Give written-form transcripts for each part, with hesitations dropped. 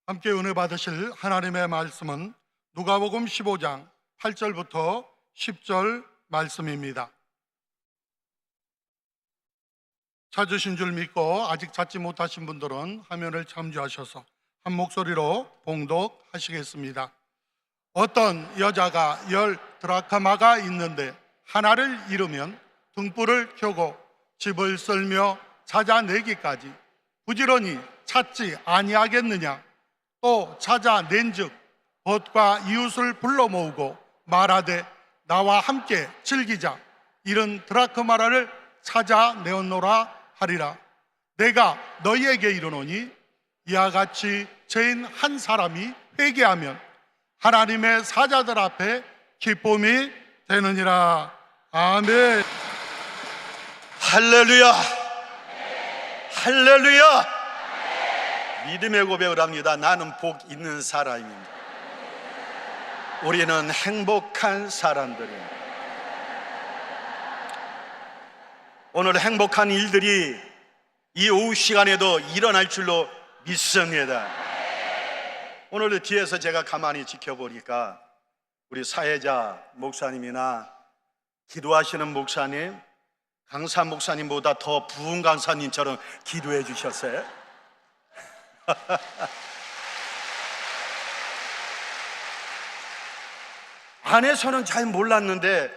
함께 은혜 받으실 하나님의 말씀은 누가복음 15장 8절부터 10절 말씀입니다. 찾으신 줄 믿고 아직 찾지 못하신 분들은 화면을 참조하셔서 한 목소리로 봉독하시겠습니다. 어떤 여자가 10드라크마가 있는데 하나를 잃으면 등불을 켜고 집을 썰며 찾아내기까지 부지런히 찾지 아니하겠느냐? 또 찾아낸즉 벗과 이웃을 불러 모으고 말하되 나와 함께 즐기자. 이른 드라크마를 찾아내었노라 하리라. 내가 너희에게 이르노니 이와 같이 죄인 한 사람이 회개하면 하나님의 사자들 앞에 기쁨이 되느니라. 아멘. 할렐루야. 할렐루야. 믿음의 고백을 합니다. 나는 복 있는 사람입니다. 우리는 행복한 사람들입니다. 오늘 행복한 일들이 이 오후 시간에도 일어날 줄로 믿습니다. 오늘 뒤에서 제가 가만히 지켜보니까 우리 사회자 목사님이나 기도하시는 목사님, 강사 목사님보다 더 부은 강사님처럼 기도해 주셨어요. 안에서는 잘 몰랐는데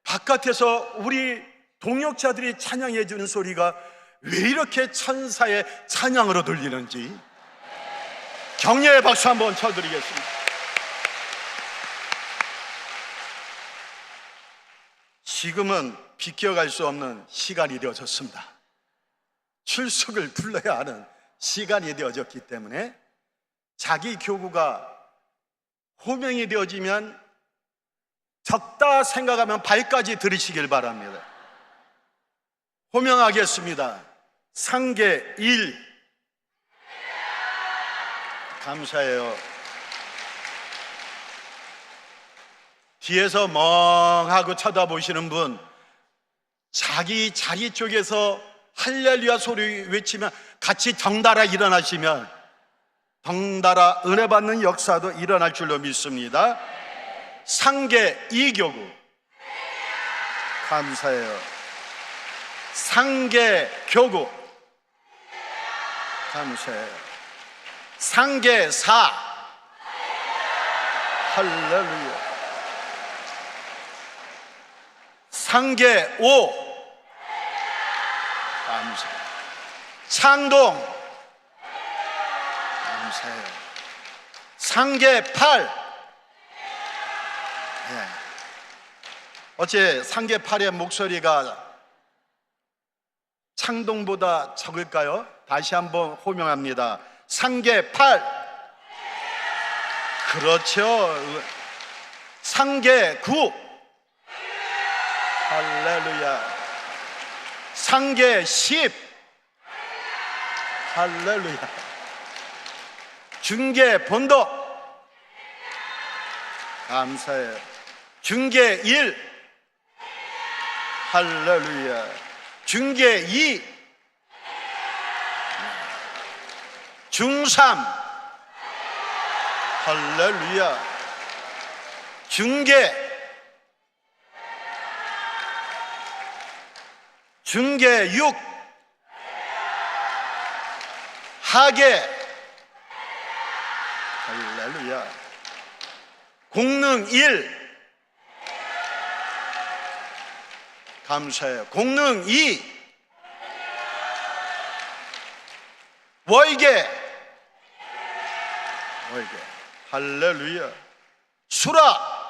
바깥에서 우리 동역자들이 찬양해 주는 소리가 왜 이렇게 천사의 찬양으로 들리는지 격려의 박수 한번 쳐드리겠습니다. 지금은 비껴갈 수 없는 시간이 되어졌습니다. 출석을 불러야 하는 시간이 되어졌기 때문에 자기 교구가 호명이 되어지면 적다 생각하면 발까지 들으시길 바랍니다. 호명하겠습니다. 상계 1. 감사해요. 뒤에서 멍하고 쳐다보시는 분, 자기 자리 쪽에서 할렐루야 소리 외치면 같이 덩달아 일어나시면 덩달아 은혜 받는 역사도 일어날 줄로 믿습니다. 상계 2교구 감사해요. 상계 교구 감사해요. 상계 4 할렐루야. 상계 5 감사해요. 창동 감사해요. 상계 8 네. 어째 상계 8의 목소리가 창동보다 적을까요? 다시 한번 호명합니다. 상계 8 그렇죠. 상계 9 할렐루야. 상계 10 할렐루야. 중계 본도 감사해요. 중계 1 할렐루야. 중계 2 중3 할렐루야. 중계 6 하계 할렐루야. 공능 1 감사해요. 공능 2 월계 할렐루야. 수라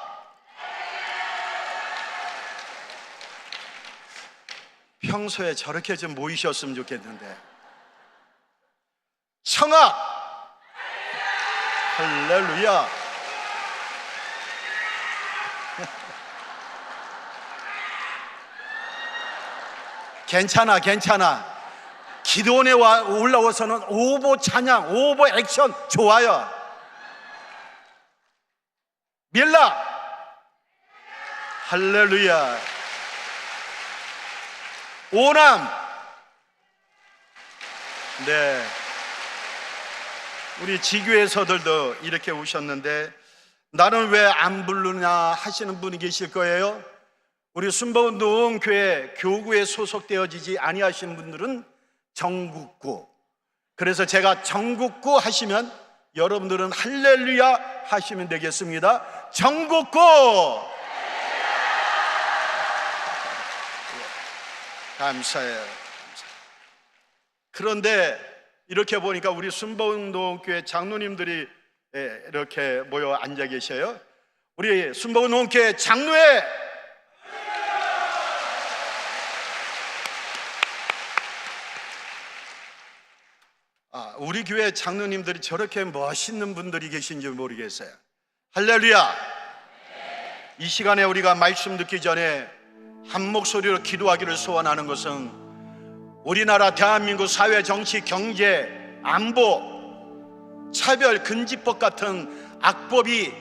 평소에 저렇게 좀 모이셨으면 좋겠는데. 청악 할렐루야. 괜찮아. 기도원에 올라와서는 오버 찬양, 오버 액션 좋아요. 밀라 할렐루야. 오남 네 우리 지교에서들도 이렇게 오셨는데 나는 왜 안 부르냐 하시는 분이 계실 거예요. 우리 순복음교회 교구에 소속되어지지 아니하신 분들은 정국구, 그래서 제가 정국구 하시면 여러분들은 할렐루야 하시면 되겠습니다. 정국구! 감사해요. 그런데 이렇게 보니까 우리 순복음교회 장로님들이 이렇게 모여 앉아 계셔요. 우리 순복음교회 장로회 우리 교회 장로님들이 저렇게 멋있는 분들이 계신지 모르겠어요. 할렐루야. 이 시간에 우리가 말씀 듣기 전에 한 목소리로 기도하기를 소원하는 것은 우리나라 대한민국 사회, 정치, 경제, 안보, 차별 금지법 같은 악법이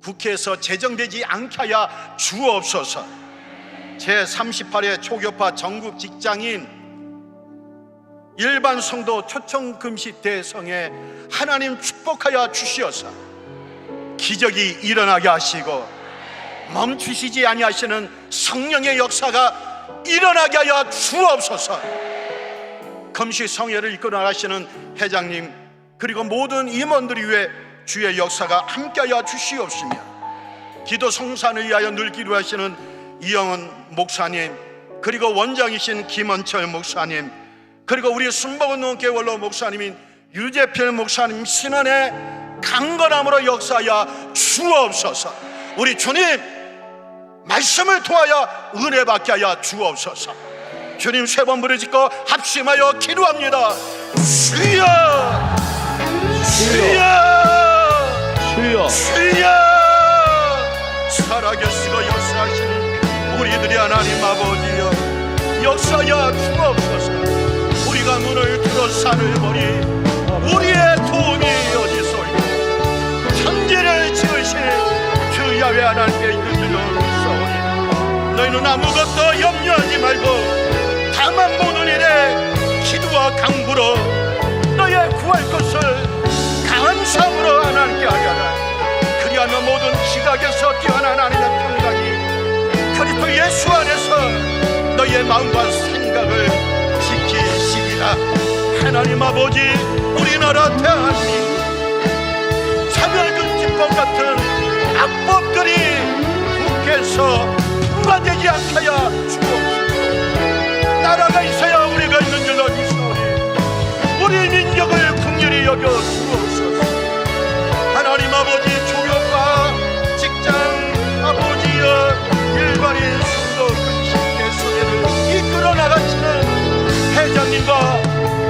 국회에서 제정되지 않게 하여 주옵소서. 제38회 초교파 전국 직장인 일반 성도 초청 금식 대성에 하나님 축복하여 주시어서 기적이 일어나게 하시고 멈추시지 아니하시는 성령의 역사가 일어나게 하여 주옵소서. 금식 성회를 이끌어 나가시는 회장님 그리고 모든 임원들이 위해 주의 역사가 함께하여 주시옵시며, 기도 성산을 위하여 늘 기도하시는 이영은 목사님 그리고 원장이신 김원철 목사님 그리고 우리 순복음교회 원로 목사님인 유재필 목사님 신원의 강건함으로 역사하여 주옵소서. 우리 주님 말씀을 통하여 은혜 받게 하여 주옵소서. 주님 세 번 부르짖고 합심하여 기도합니다. 주여 주여 주여 주여. 살아계시고 역사하시는 우리들의 하나님 아버지여, 역사하여 주옵소서. 우리가 눈을 들어 산을 보니 우리의 도움이 어디서 있고 천지를 지으신 주 야훼 하나님께 있는 줄로 믿사오니 너희는 아무것도 염려하지 말고 다만 모든 일에 기도와 간구로 너의 구할 것을 감사함으로 하나님께 하여라. 그리하면 모든 지각에서 뛰어난 하나님의 평강이 그리스도 예수 안에서 너의 마음과 생각을 지키시리라. 하나님 아버지, 우리나라 대한민국 차별금지법 같은 악법들이 국회에서 통과되지 않게 하여 주옵소서. 나라가 있어야 우리가 있는 줄로 믿사오니 우리 민족을 긍휼히 여겨 주옵소서. 하나님 아버지, 조교과 직장 아버지여 일반인 성도 금식의 소개를 이끌어 나가시는 회장님과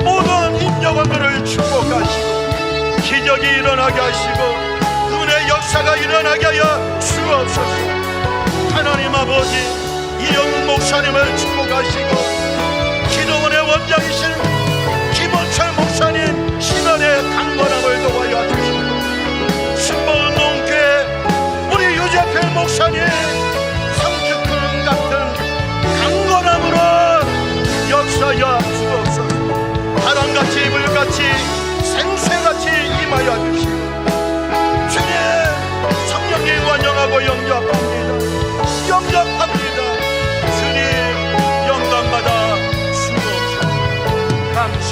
모든 임직원들을 축복하시고 기적이 일어나게 하시고 은혜 역사가 일어나게 하여 주옵소서. 하나님 아버지, 이영웅 목사님을 축복하시고 기도원의 원장이신 김원철 목사님 신원의 강건함을 도와여 주시고 순복음교회 우리 유재필 목사님 성주큰 같은 강건함으로 역사하여 주옵소서. 바람같이 불같이 생새같이 임하여 주시고 주님 성령님 완영하고 영접합니다. 주님 영광받아 주옵소서. 감사.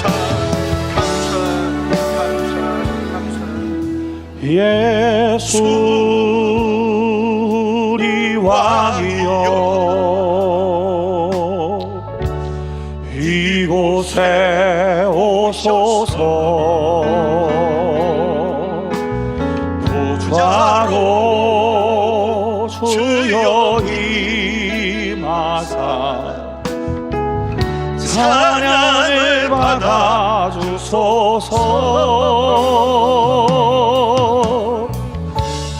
예수 우리 왕이여, 이곳에 오소서. 부자로 주여 임하사 찬양을 받아주소서.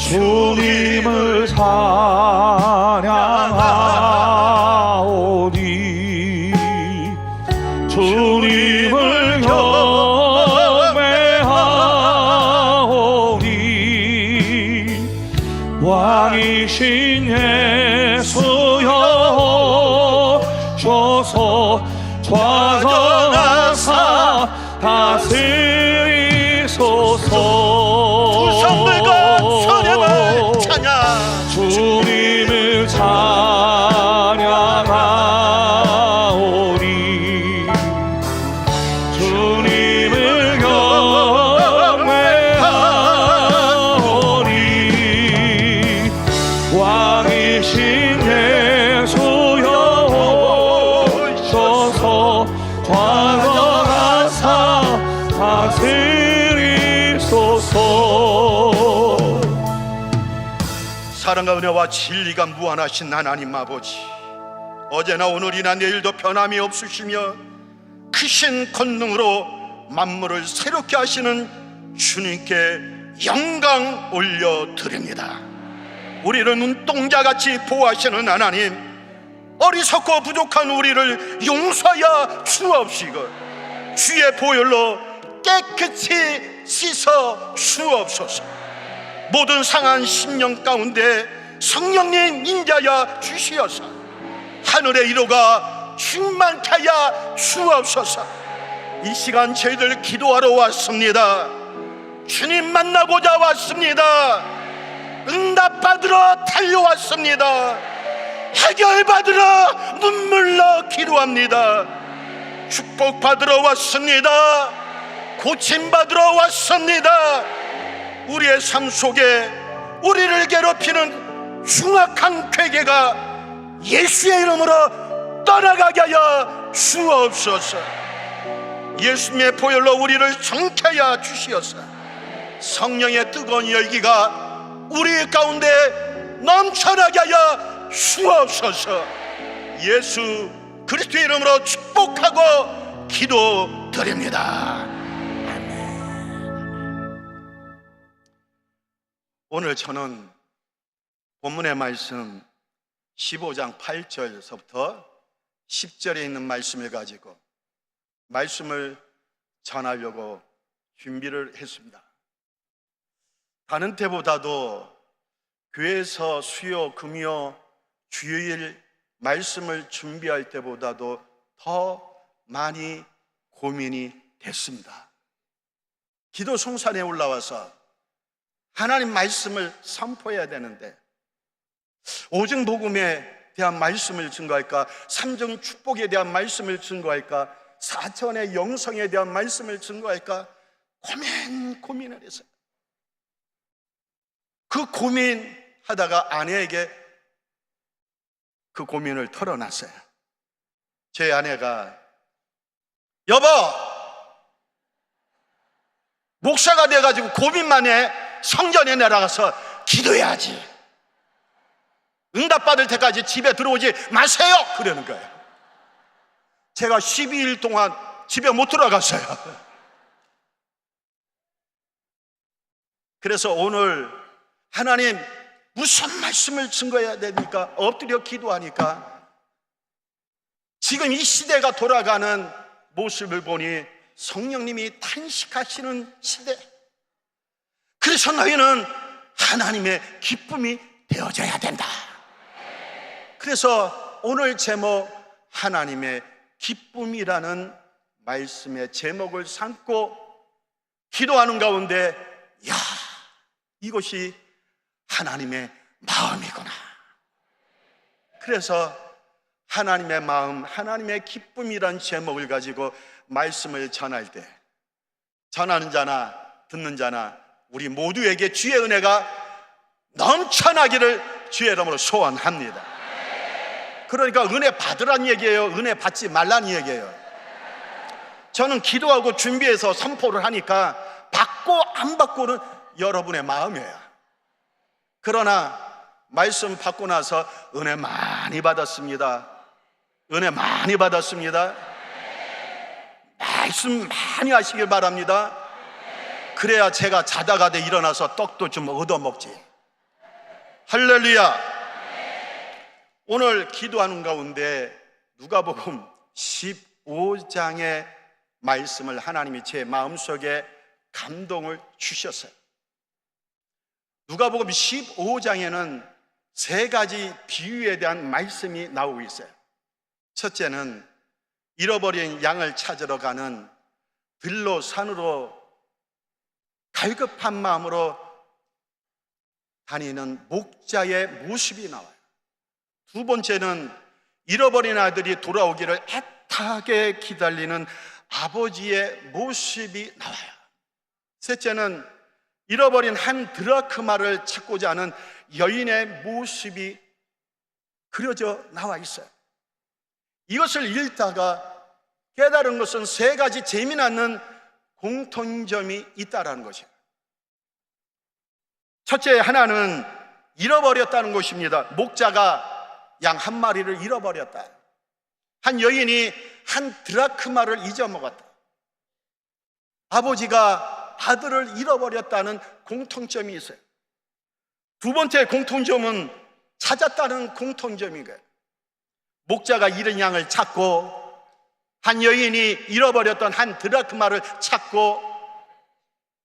주님을 찬양하오니 주님을 경배하오니 왕이신 예수여 오소서. 좌정하사 다스리소서. 사랑과 은혜와 진리가 무한하신 하나님 아버지, 어제나 오늘이나 내일도 변함이 없으시며 크신 권능으로 만물을 새롭게 하시는 주님께 영광 올려드립니다. 우리를 눈동자같이 보호하시는 하나님, 어리석고 부족한 우리를 용서하여 주옵시고 주의 보혈로 깨끗이 씻어 주옵소서. 모든 상한 심령 가운데 성령님 임재하여 주시어서 하늘의 위로가 충만케 하여 주옵소서. 이 시간 저희들 기도하러 왔습니다. 주님 만나고자 왔습니다. 응답받으러 달려왔습니다. 해결받으러 눈물로 기도합니다. 축복받으러 왔습니다. 고침받으러 왔습니다. 우리의 삶 속에 우리를 괴롭히는 흉악한 괴계가 예수의 이름으로 떠나가게 하여 주옵소서. 예수님의 보혈로 우리를 정케 하여 주시옵소서. 성령의 뜨거운 열기가 우리 가운데 넘쳐나게 하여 주옵소서. 예수 그리스도의 이름으로 축복하고 기도드립니다. 오늘 저는 본문의 말씀 15장 8절서부터 10절에 있는 말씀을 가지고 말씀을 전하려고 준비를 했습니다. 다른 때보다도 교회에서 수요, 금요, 주일 말씀을 준비할 때보다도 더 많이 고민이 됐습니다. 기도 성산에 올라와서 하나님 말씀을 선포해야 되는데 오직 복음에 대한 말씀을 증거할까, 삼정 축복에 대한 말씀을 증거할까, 사천의 영성에 대한 말씀을 증거할까 고민을 했어요. 그 고민하다가 아내에게 그 고민을 털어놨어요. 제 아내가 여보, 목사가 돼가지고 고민만 해. 성전에 내려가서 기도해야지. 응답받을 때까지 집에 들어오지 마세요. 그러는 거예요. 제가 12일 동안 집에 못 들어갔어요. 그래서 오늘 하나님 무슨 말씀을 증거해야 되니까 엎드려 기도하니까 지금 이 시대가 돌아가는 모습을 보니 성령님이 탄식하시는 시대. 그래서 너희는 하나님의 기쁨이 되어져야 된다. 그래서 오늘 제목 하나님의 기쁨이라는 말씀의 제목을 삼고 기도하는 가운데 야, 이것이 하나님의 마음이구나. 그래서 하나님의 마음, 하나님의 기쁨이란 제목을 가지고 말씀을 전할 때 전하는 자나 듣는 자나 우리 모두에게 주의 은혜가 넘쳐나기를 주의 이름으로 소원합니다. 그러니까 은혜 받으란 얘기예요? 은혜 받지 말란 얘기예요? 저는 기도하고 준비해서 선포를 하니까 받고 안 받고는 여러분의 마음이에요. 그러나 말씀 받고 나서 은혜 많이 받았습니다. 은혜 많이 받았습니다. 말씀 많이 하시길 바랍니다. 그래야 제가 자다가 일어나서 떡도 좀 얻어먹지. 할렐루야. 오늘 기도하는 가운데 누가복음 15장의 말씀을 하나님이 제 마음속에 감동을 주셨어요. 누가복음 15장에는 세 가지 비유에 대한 말씀이 나오고 있어요. 첫째는 잃어버린 양을 찾으러 가는 들로 산으로 갈급한 마음으로 다니는 목자의 모습이 나와요. 두 번째는 잃어버린 아들이 돌아오기를 애타게 기다리는 아버지의 모습이 나와요. 셋째는 잃어버린 한 드라크마를 찾고자 하는 여인의 모습이 그려져 나와 있어요. 이것을 읽다가 깨달은 것은 세 가지 재미나는 공통점이 있다라는 것이에요. 첫째, 하나는 잃어버렸다는 것입니다. 목자가 양 한 마리를 잃어버렸다. 한 여인이 한 드라크마를 잊어먹었다. 아버지가 아들을 잃어버렸다는 공통점이 있어요. 두 번째 공통점은 찾았다는 공통점이에요. 목자가 잃은 양을 찾고, 한 여인이 잃어버렸던 한 드라크마를 찾고,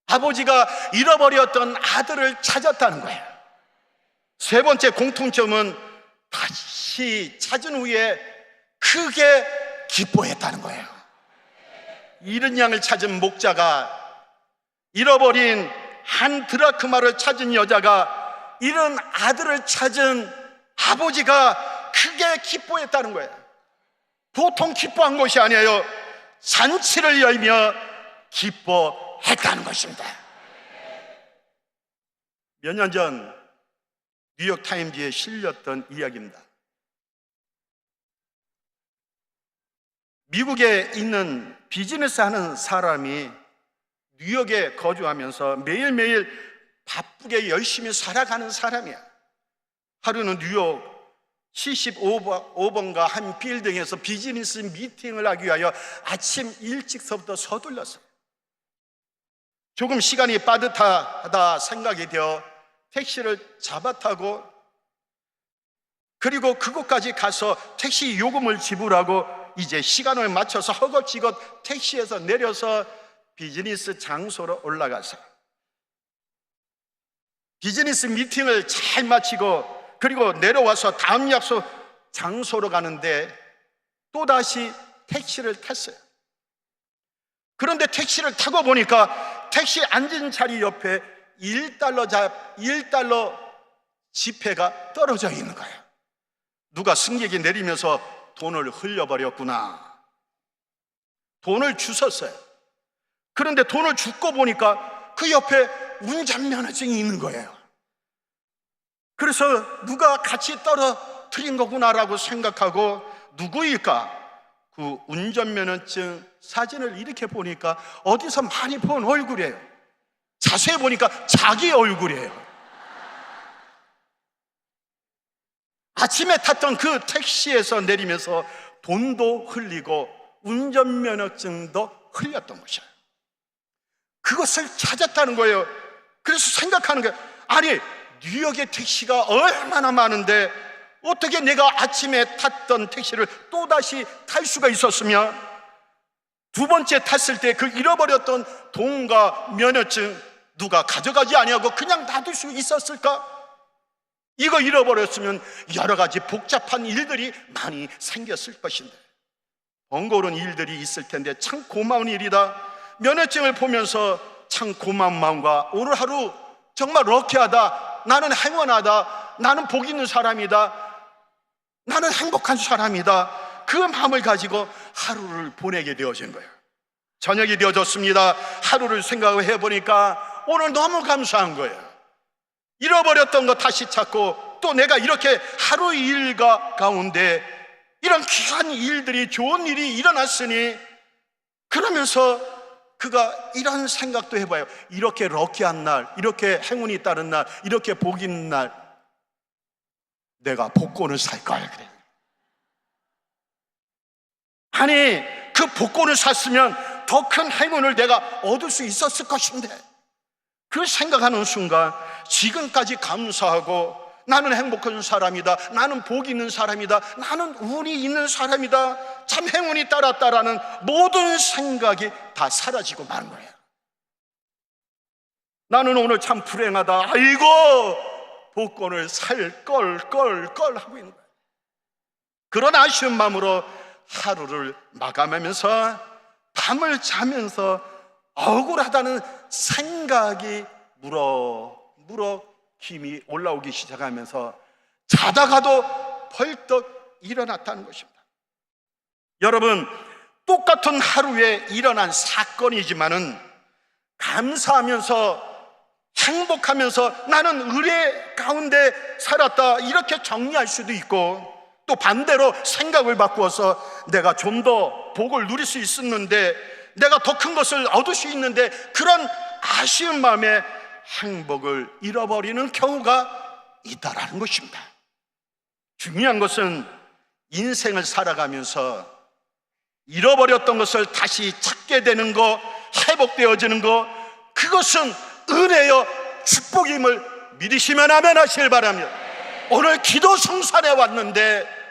아버지가 잃어버렸던 아들을 찾았다는 거예요. 세 번째 공통점은 다시 찾은 후에 크게 기뻐했다는 거예요. 잃은 양을 찾은 목자가, 잃어버린 한 드라크마를 찾은 여자가, 잃은 아들을 찾은 아버지가 크게 기뻐했다는 거예요. 보통 기뻐한 것이 아니에요. 잔치를 열며 기뻐했다는 것입니다. 몇 년 전 뉴욕 타임즈에 실렸던 이야기입니다. 미국에 있는 비즈니스 하는 사람이 뉴욕에 거주하면서 매일매일 바쁘게 열심히 살아가는 사람이야. 하루는 뉴욕 75번가 한 빌딩에서 비즈니스 미팅을 하기 위하여 아침 일찍서부터 서둘렀어요. 조금 시간이 빠듯하다 생각이 되어 택시를 잡아타고, 그리고 그곳까지 가서 택시 요금을 지불하고 이제 시간을 맞춰서 허겁지겁 택시에서 내려서 비즈니스 장소로 올라가서 비즈니스 미팅을 잘 마치고, 그리고 내려와서 다음 약속 장소로 가는데 또다시 택시를 탔어요. 그런데 택시를 타고 보니까 택시 앉은 자리 옆에 1달러 지폐가 떨어져 있는 거예요. 누가 승객이 내리면서 돈을 흘려버렸구나. 돈을 주웠어요. 그런데 돈을 줍고 보니까 그 옆에 운전면허증이 있는 거예요. 그래서 누가 같이 떨어뜨린 거구나라고 생각하고, 누구일까? 그 운전면허증 사진을 이렇게 보니까 어디서 많이 본 얼굴이에요. 자세히 보니까 자기 얼굴이에요. 아침에 탔던 그 택시에서 내리면서 돈도 흘리고 운전면허증도 흘렸던 것이에요. 그것을 찾았다는 거예요. 그래서 생각하는 거예요. 아니, 뉴욕의 택시가 얼마나 많은데 어떻게 내가 아침에 탔던 택시를 또다시 탈 수가 있었으며, 두 번째 탔을 때 그 잃어버렸던 돈과 면허증 누가 가져가지 아니하고 그냥 놔둘 수 있었을까? 이거 잃어버렸으면 여러 가지 복잡한 일들이 많이 생겼을 것인데, 번거로운 일들이 있을 텐데 참 고마운 일이다. 면허증을 보면서 참 고마운 마음과 오늘 하루 정말 럭키하다, 나는 행운하다, 나는 복 있는 사람이다, 나는 행복한 사람이다, 그 마음을 가지고 하루를 보내게 되어진 거예요. 저녁이 되어졌습니다. 하루를 생각을 해보니까 오늘 너무 감사한 거예요. 잃어버렸던 거 다시 찾고, 또 내가 이렇게 하루 일과 가운데 이런 귀한 일들이, 좋은 일이 일어났으니, 그러면서 그가 이런 생각도 해봐요. 이렇게 럭키한 날, 이렇게 행운이 따른 날, 이렇게 복 있는 날, 내가 복권을 살걸. 그래. 아니, 그 복권을 샀으면 더 큰 행운을 내가 얻을 수 있었을 것인데, 그 생각하는 순간 지금까지 감사하고, 나는 행복한 사람이다, 나는 복 있는 사람이다, 나는 운이 있는 사람이다, 참 행운이 따랐다라는 모든 생각이 다 사라지고 마는 거예요. 나는 오늘 참 불행하다, 아이고 복권을 살 걸 하고 있는 거예요. 그런 아쉬운 마음으로 하루를 마감하면서 밤을 자면서 억울하다는 생각이 물어 힘이 올라오기 시작하면서 자다가도 벌떡 일어났다는 것입니다. 여러분, 똑같은 하루에 일어난 사건이지만은 감사하면서 행복하면서 나는 의뢰 가운데 살았다, 이렇게 정리할 수도 있고, 또 반대로 생각을 바꾸어서 내가 좀 더 복을 누릴 수 있었는데, 내가 더 큰 것을 얻을 수 있는데, 그런 아쉬운 마음에 행복을 잃어버리는 경우가 있다라는 것입니다. 중요한 것은 인생을 살아가면서 잃어버렸던 것을 다시 찾게 되는 거, 회복되어지는 거, 그것은 은혜요 축복임을 믿으시면 아멘 하시길 바랍니다. 오늘 기도 성산에 왔는데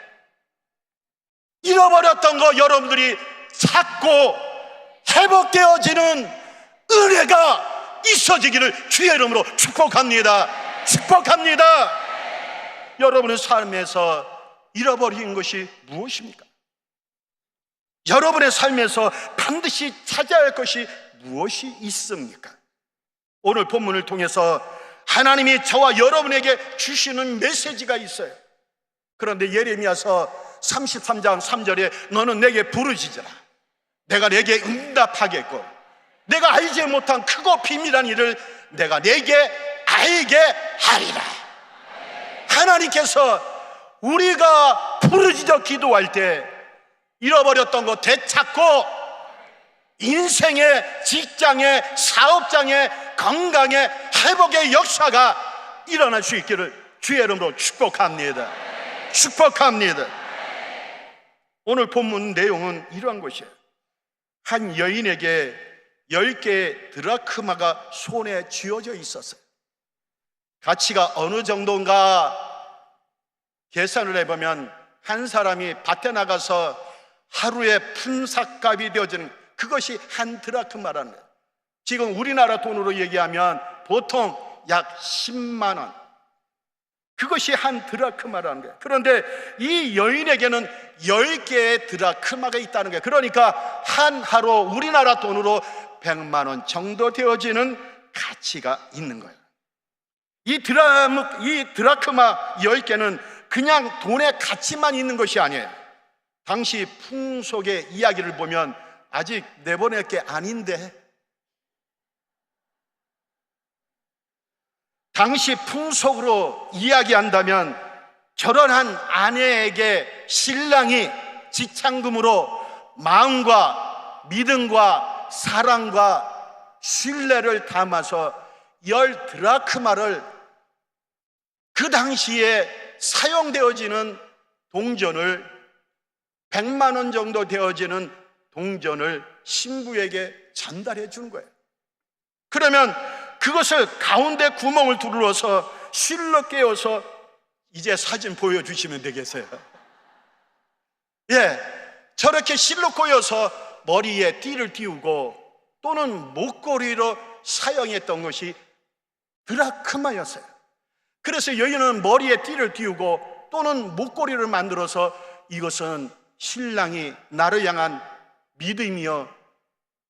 잃어버렸던 거 여러분들이 찾고 회복되어지는 은혜가 있어지기를 주의 이름으로 축복합니다. 축복합니다. 여러분의 삶에서 잃어버린 것이 무엇입니까? 여러분의 삶에서 반드시 찾아야 할 것이 무엇이 있습니까? 오늘 본문을 통해서 하나님이 저와 여러분에게 주시는 메시지가 있어요. 그런데 예레미야서 33장 3절에 너는 내게 부르짖으라. 내가 내게 응답하겠고 내가 알지 못한 크고 비밀한 일을 내가 내게 알게 하리라. 하나님께서 우리가 부르짖어 기도할 때 잃어버렸던 거 되찾고 인생의, 직장의, 사업장의, 건강의 회복의 역사가 일어날 수 있기를 주의 이름으로 축복합니다. 축복합니다. 오늘 본문 내용은 이러한 것이에요. 한 여인에게 10개의 드라크마가 손에 쥐어져 있었어요. 가치가 어느 정도인가 계산을 해보면 한 사람이 밭에 나가서 하루에 품삯값이 되어지는 그것이 한 드라크마라는 거예요. 지금 우리나라 돈으로 얘기하면 보통 약 10만 원, 그것이 한 드라크마라는 거예요. 그런데 이 여인에게는 10개의 드라크마가 있다는 거예요. 그러니까 한 하루 우리나라 돈으로 100만 원 정도 되어지는 가치가 있는 거예요. 이 드라크마 10개는 그냥 돈의 가치만 있는 것이 아니에요. 당시 풍속의 이야기를 보면 아직 내보낼 게 아닌데, 당시 풍속으로 이야기한다면 결혼한 아내에게 신랑이 지참금으로 마음과 믿음과 사랑과 신뢰를 담아서 10 드라크마를, 그 당시에 사용되어지는 동전을 100만 원 정도 되어지는 동전을 신부에게 전달해 준 거예요. 그러면 그것을 가운데 구멍을 뚫어서 실로 깨어서, 이제 사진 보여주시면 되겠어요. 예, 저렇게 실로 꼬여서 머리에 띠를 띄우고 또는 목걸이로 사용했던 것이 드라크마였어요. 그래서 여인은 머리에 띠를 띄우고 또는 목걸이를 만들어서 이것은 신랑이 나를 향한 믿음이요,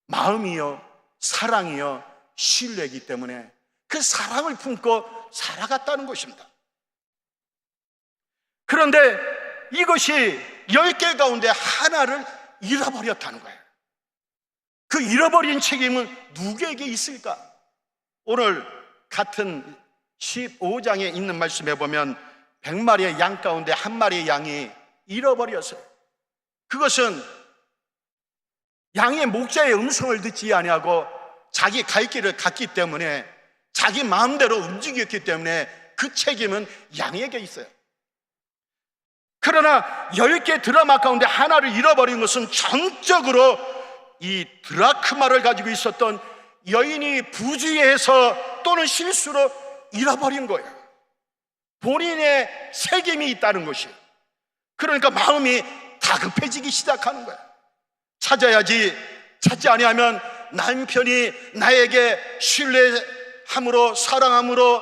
마음이요, 사랑이요, 신뢰이기 때문에 그 사랑을 품고 살아갔다는 것입니다. 그런데 이것이 10개 가운데 하나를 잃어버렸다는 거예요. 그 잃어버린 책임은 누구에게 있을까? 오늘 같은 15장에 있는 말씀에 보면 100마리의 양 가운데 한 마리의 양이 잃어버렸어요. 그것은 양의 목자의 음성을 듣지 아니하고 자기 갈 길을 갔기 때문에, 자기 마음대로 움직였기 때문에 그 책임은 양에게 있어요. 그러나 10개 드라마 가운데 하나를 잃어버린 것은 전적으로 이 드라크마를 가지고 있었던 여인이 부주의해서 또는 실수로 잃어버린 거예요. 본인의 책임이 있다는 것이에요. 그러니까 마음이 다급해지기 시작하는 거예요. 찾아야지, 찾지 아니하면 남편이 나에게 신뢰함으로, 사랑함으로,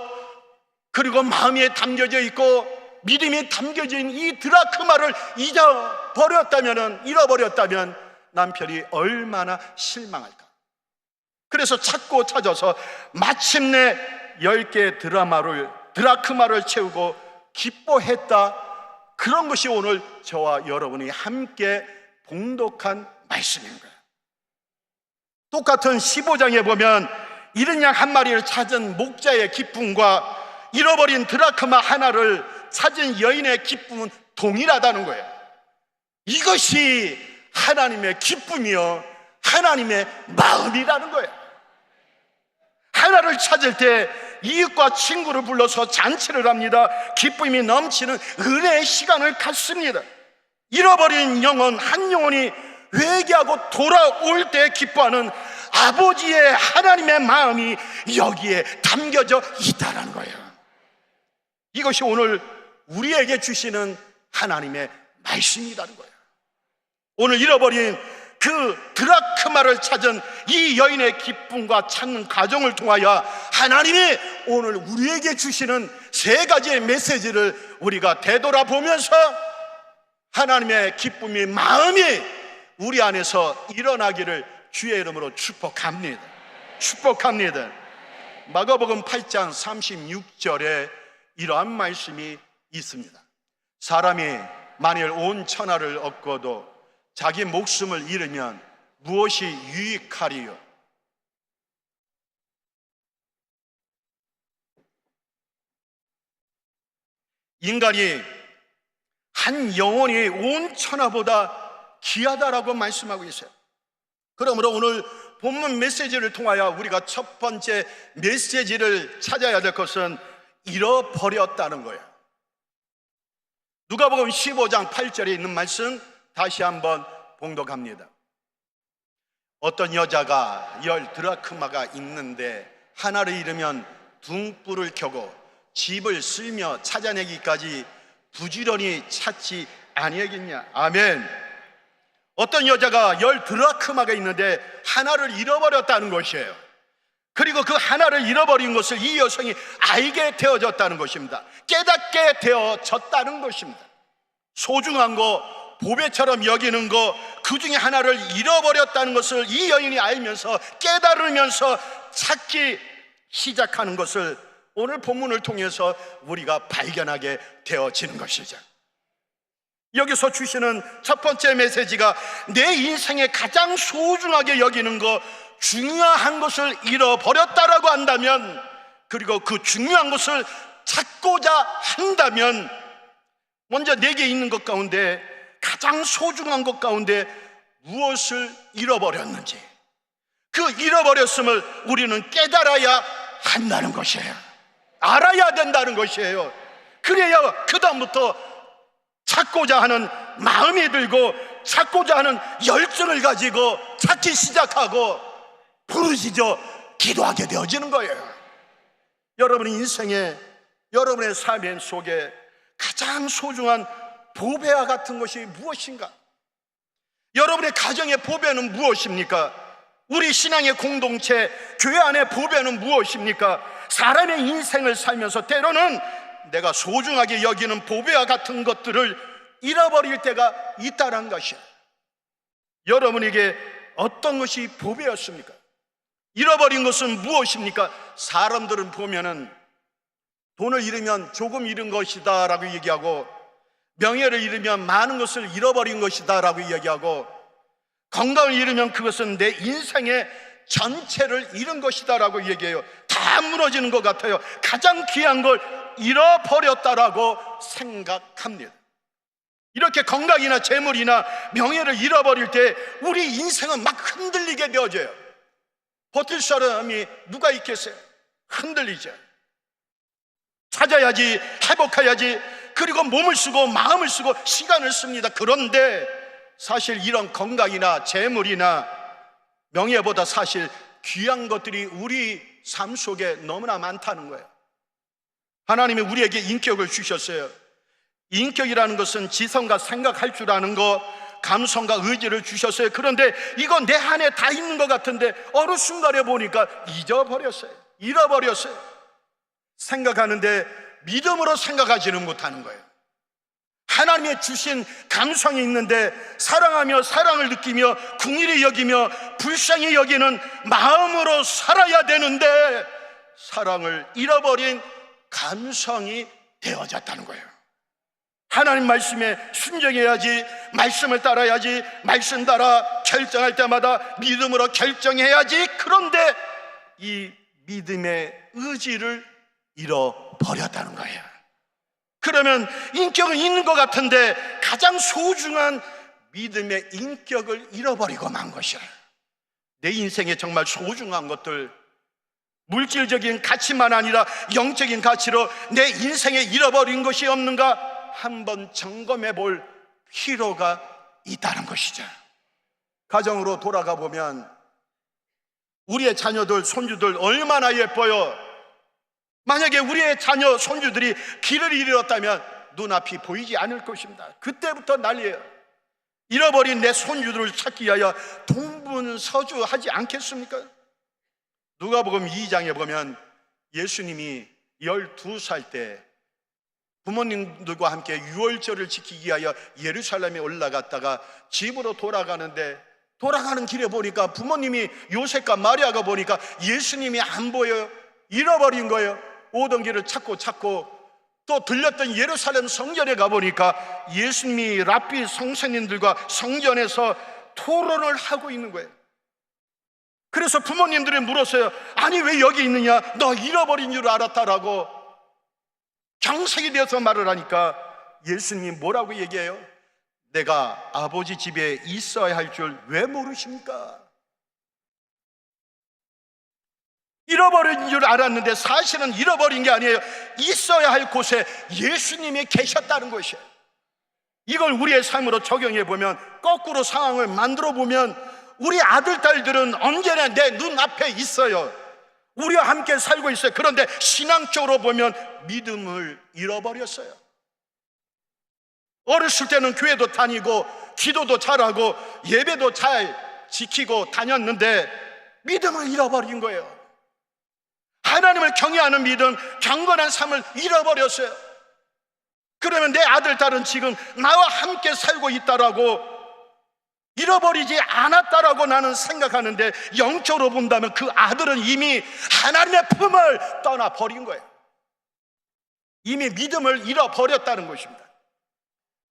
그리고 마음에 담겨져 있고 믿음이 담겨진 이 드라크마를 잃어버렸다면 남편이 얼마나 실망할까. 그래서 찾고 찾아서 마침내 10개 드라크마를 채우고 기뻐했다. 그런 것이 오늘 저와 여러분이 함께 봉독한 말씀인 거예요. 똑같은 15장에 보면 잃은 양 한 마리를 찾은 목자의 기쁨과 잃어버린 드라크마 하나를 찾은 여인의 기쁨은 동일하다는 거예요. 이것이 하나님의 기쁨이요, 하나님의 마음이라는 거예요. 하나를 찾을 때 이웃과 친구를 불러서 잔치를 합니다. 기쁨이 넘치는 은혜의 시간을 갖습니다. 잃어버린 영혼 한 영혼이 회개하고 돌아올 때 기뻐하는 아버지의 하나님의 마음이 여기에 담겨져 있다는 거예요. 이것이 오늘 우리에게 주시는 하나님의 말씀이라는 거예요. 오늘 잃어버린 그 드라크마를 찾은 이 여인의 기쁨과 찾는 가정을 통하여 하나님이 오늘 우리에게 주시는 세 가지의 메시지를 우리가 되돌아보면서 하나님의 기쁨이 마음이 우리 안에서 일어나기를 주의 이름으로 축복합니다. 축복합니다. 마가복음 8장 36절에 이러한 말씀이 있습니다. 사람이 만일 온 천하를 얻고도 자기 목숨을 잃으면 무엇이 유익하리요? 인간이 한 영혼이 온 천하보다 귀하다라고 말씀하고 있어요. 그러므로 오늘 본문 메시지를 통하여 우리가 첫 번째 메시지를 찾아야 될 것은 잃어버렸다는 거예요. 누가복음 15장 8절에 있는 말씀 다시 한번 봉독합니다. 어떤 여자가 10 드라크마가 있는데 하나를 잃으면 등불을 켜고 집을 쓸며 찾아내기까지 부지런히 찾지 아니하겠냐. 아멘. 어떤 여자가 10 드라크마가 있는데 하나를 잃어버렸다는 것이에요. 그리고 그 하나를 잃어버린 것을 이 여성이 알게 되어졌다는 것입니다. 깨닫게 되어졌다는 것입니다. 소중한 거, 보배처럼 여기는 거, 그 중에 하나를 잃어버렸다는 것을 이 여인이 알면서 깨달으면서 찾기 시작하는 것을 오늘 본문을 통해서 우리가 발견하게 되어지는 것이죠. 여기서 주시는 첫 번째 메시지가 내 인생에 가장 소중하게 여기는 거, 중요한 것을 잃어버렸다라고 한다면, 그리고 그 중요한 것을 찾고자 한다면 먼저 내게 있는 것 가운데 가장 소중한 것 가운데 무엇을 잃어버렸는지, 그 잃어버렸음을 우리는 깨달아야 한다는 것이에요. 알아야 된다는 것이에요. 그래야 그 다음부터 찾고자 하는 마음이 들고 찾고자 하는 열정을 가지고 찾기 시작하고 부르짖어 기도하게 되어지는 거예요. 여러분의 인생에, 여러분의 삶 속에 가장 소중한 보배와 같은 것이 무엇인가? 여러분의 가정의 보배는 무엇입니까? 우리 신앙의 공동체, 교회 안의 보배는 무엇입니까? 사람의 인생을 살면서 때로는 내가 소중하게 여기는 보배와 같은 것들을 잃어버릴 때가 있다는 것이에요. 여러분에게 어떤 것이 보배였습니까? 잃어버린 것은 무엇입니까? 사람들은 보면은 돈을 잃으면 조금 잃은 것이다 라고 얘기하고, 명예를 잃으면 많은 것을 잃어버린 것이다 라고 얘기하고, 건강을 잃으면 그것은 내 인생의 전체를 잃은 것이다 라고 얘기해요. 다 무너지는 것 같아요. 가장 귀한 걸 잃어버렸다라고 생각합니다. 이렇게 건강이나 재물이나 명예를 잃어버릴 때 우리 인생은 막 흔들리게 되어져요. 버틸 사람이 누가 있겠어요? 흔들리죠. 찾아야지, 회복해야지, 그리고 몸을 쓰고 마음을 쓰고 시간을 씁니다. 그런데 사실 이런 건강이나 재물이나 명예보다 사실 귀한 것들이 우리 삶 속에 너무나 많다는 거예요. 하나님이 우리에게 인격을 주셨어요. 인격이라는 것은 지성과 생각할 줄 아는 것, 감성과 의지를 주셨어요. 그런데 이건 내 안에 다 있는 것 같은데 어느 순간에 보니까 잊어버렸어요. 잃어버렸어요. 생각하는데 믿음으로 생각하지는 못하는 거예요. 하나님의 주신 감성이 있는데 사랑하며 사랑을 느끼며 긍휼히 여기며 불쌍히 여기는 마음으로 살아야 되는데 사랑을 잃어버린 감성이 되어졌다는 거예요. 하나님 말씀에 순종해야지, 말씀을 따라야지, 말씀 따라 결정할 때마다 믿음으로 결정해야지. 그런데 이 믿음의 의지를 잃어버렸다는 거예요. 그러면 인격은 있는 것 같은데 가장 소중한 믿음의 인격을 잃어버리고 만 것이야. 내 인생에 정말 소중한 것들, 물질적인 가치만 아니라 영적인 가치로 내 인생에 잃어버린 것이 없는가 한번 점검해 볼 필요가 있다는 것이죠. 가정으로 돌아가 보면 우리의 자녀들, 손주들 얼마나 예뻐요. 만약에 우리의 자녀, 손주들이 길을 잃었다면 눈앞이 보이지 않을 것입니다. 그때부터 난리예요. 잃어버린 내 손주들을 찾기 위하여 동분서주하지 않겠습니까? 누가복음 2장에 보면 예수님이 12살 때 부모님들과 함께 유월절을 지키기 위하여 예루살렘에 올라갔다가 집으로 돌아가는데 돌아가는 길에 보니까 부모님이 요셉과 마리아가 보니까 예수님이 안 보여요. 잃어버린 거예요. 오던 길을 찾고 또 들렸던 예루살렘 성전에 가보니까 예수님이 랍비 선생님들과 성전에서 토론을 하고 있는 거예요. 그래서 부모님들이 물었어요. 아니 왜 여기 있느냐? 너 잃어버린 줄 알았다라고 경색이 되어서 말을 하니까 예수님이 뭐라고 얘기해요? 내가 아버지 집에 있어야 할 줄 왜 모르십니까? 잃어버린 줄 알았는데 사실은 잃어버린 게 아니에요. 있어야 할 곳에 예수님이 계셨다는 것이에요. 이걸 우리의 삶으로 적용해 보면, 거꾸로 상황을 만들어 보면 우리 아들, 딸들은 언제나 내 눈앞에 있어요. 우리와 함께 살고 있어요. 그런데 신앙적으로 보면 믿음을 잃어버렸어요. 어렸을 때는 교회도 다니고 기도도 잘하고 예배도 잘 지키고 다녔는데 믿음을 잃어버린 거예요. 하나님을 경외하는 믿음, 경건한 삶을 잃어버렸어요. 그러면 내 아들, 딸은 지금 나와 함께 살고 있다라고, 잃어버리지 않았다라고 나는 생각하는데, 영적으로 본다면 그 아들은 이미 하나님의 품을 떠나버린 거예요. 이미 믿음을 잃어버렸다는 것입니다.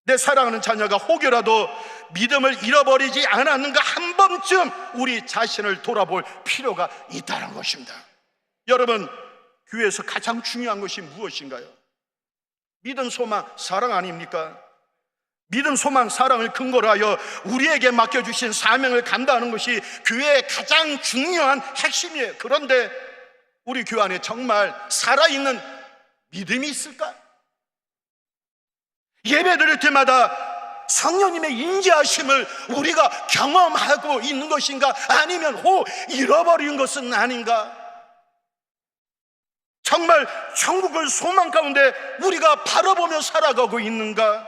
내 사랑하는 자녀가 혹여라도 믿음을 잃어버리지 않았는가 한 번쯤 우리 자신을 돌아볼 필요가 있다는 것입니다. 여러분, 교회에서 가장 중요한 것이 무엇인가요? 믿음, 소망, 사랑 아닙니까? 믿음, 소망, 사랑을 근거로 하여 우리에게 맡겨주신 사명을 감당하는 것이 교회의 가장 중요한 핵심이에요. 그런데 우리 교회 안에 정말 살아있는 믿음이 있을까? 예배 드릴 때마다 성령님의 인지하심을 우리가 경험하고 있는 것인가? 아니면 잃어버린 것은 아닌가? 정말 천국을 소망 가운데 우리가 바라보며 살아가고 있는가?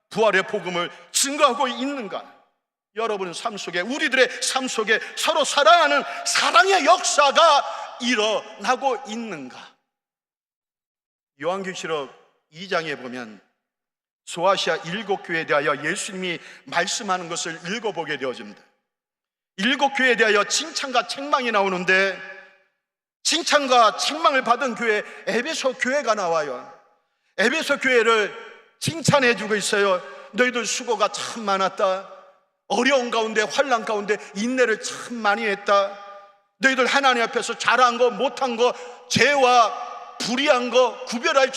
부활의 복음을 증거하고 있는가? 여러분 삶 속에, 우리들의 삶 속에 서로 사랑하는 사랑의 역사가 일어나고 있는가? 요한계시록 2장에 보면 소아시아 7교회에 대하여 예수님이 말씀하는 것을 읽어보게 되어집니다. 7교회에 대하여 칭찬과 책망이 나오는데, 칭찬과 책망을 받은 교회, 에베소 교회가 나와요. 에베소 교회를 칭찬해 주고 있어요. 너희들 수고가 참 많았다. 어려운 가운데, 환난 가운데 인내를 참 많이 했다. 너희들 하나님 앞에서 잘한 거, 못한 거, 죄와 불의한 거 구별할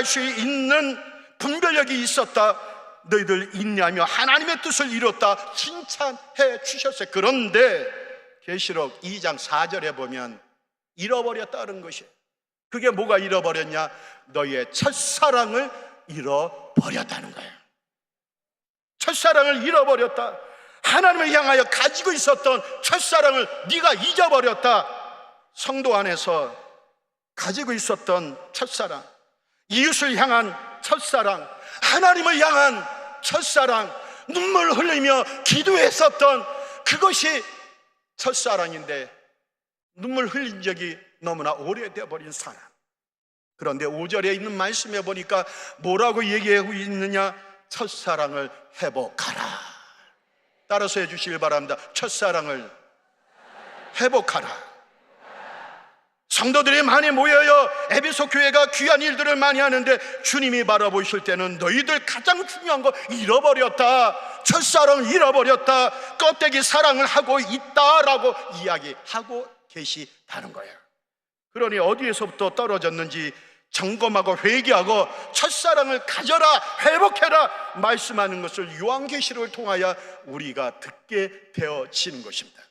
수 있는 분별력이 있었다. 너희들 인내하며 하나님의 뜻을 이뤘다. 칭찬해 주셨어요. 그런데 계시록 2장 4절에 보면 잃어버렸다는 것이에요. 그게 뭐가 잃어버렸냐? 너희의 첫사랑을 잃어버렸다는 거예요. 첫사랑을 잃어버렸다. 하나님을 향하여 가지고 있었던 첫사랑을 네가 잊어버렸다. 성도 안에서 가지고 있었던 첫사랑, 이웃을 향한 첫사랑, 하나님을 향한 첫사랑, 눈물 흘리며 기도했었던 그것이 첫사랑인데 눈물 흘린 적이 너무나 오래되어 버린 사람. 그런데 5절에 있는 말씀에 보니까 뭐라고 얘기하고 있느냐? 첫사랑을 회복하라. 따라서 해주시길 바랍니다. 첫사랑을 회복하라. 성도들이 많이 모여요. 에베소 교회가 귀한 일들을 많이 하는데 주님이 바라보실 때는 너희들 가장 중요한 거 잃어버렸다. 첫사랑을 잃어버렸다. 껍데기 사랑을 하고 있다라고 이야기하고 계시다는 거예요. 그러니 어디에서부터 떨어졌는지 점검하고 회개하고 첫사랑을 가져라, 회복해라 말씀하는 것을 요한계시록을 통하여 우리가 듣게 되어지는 것입니다.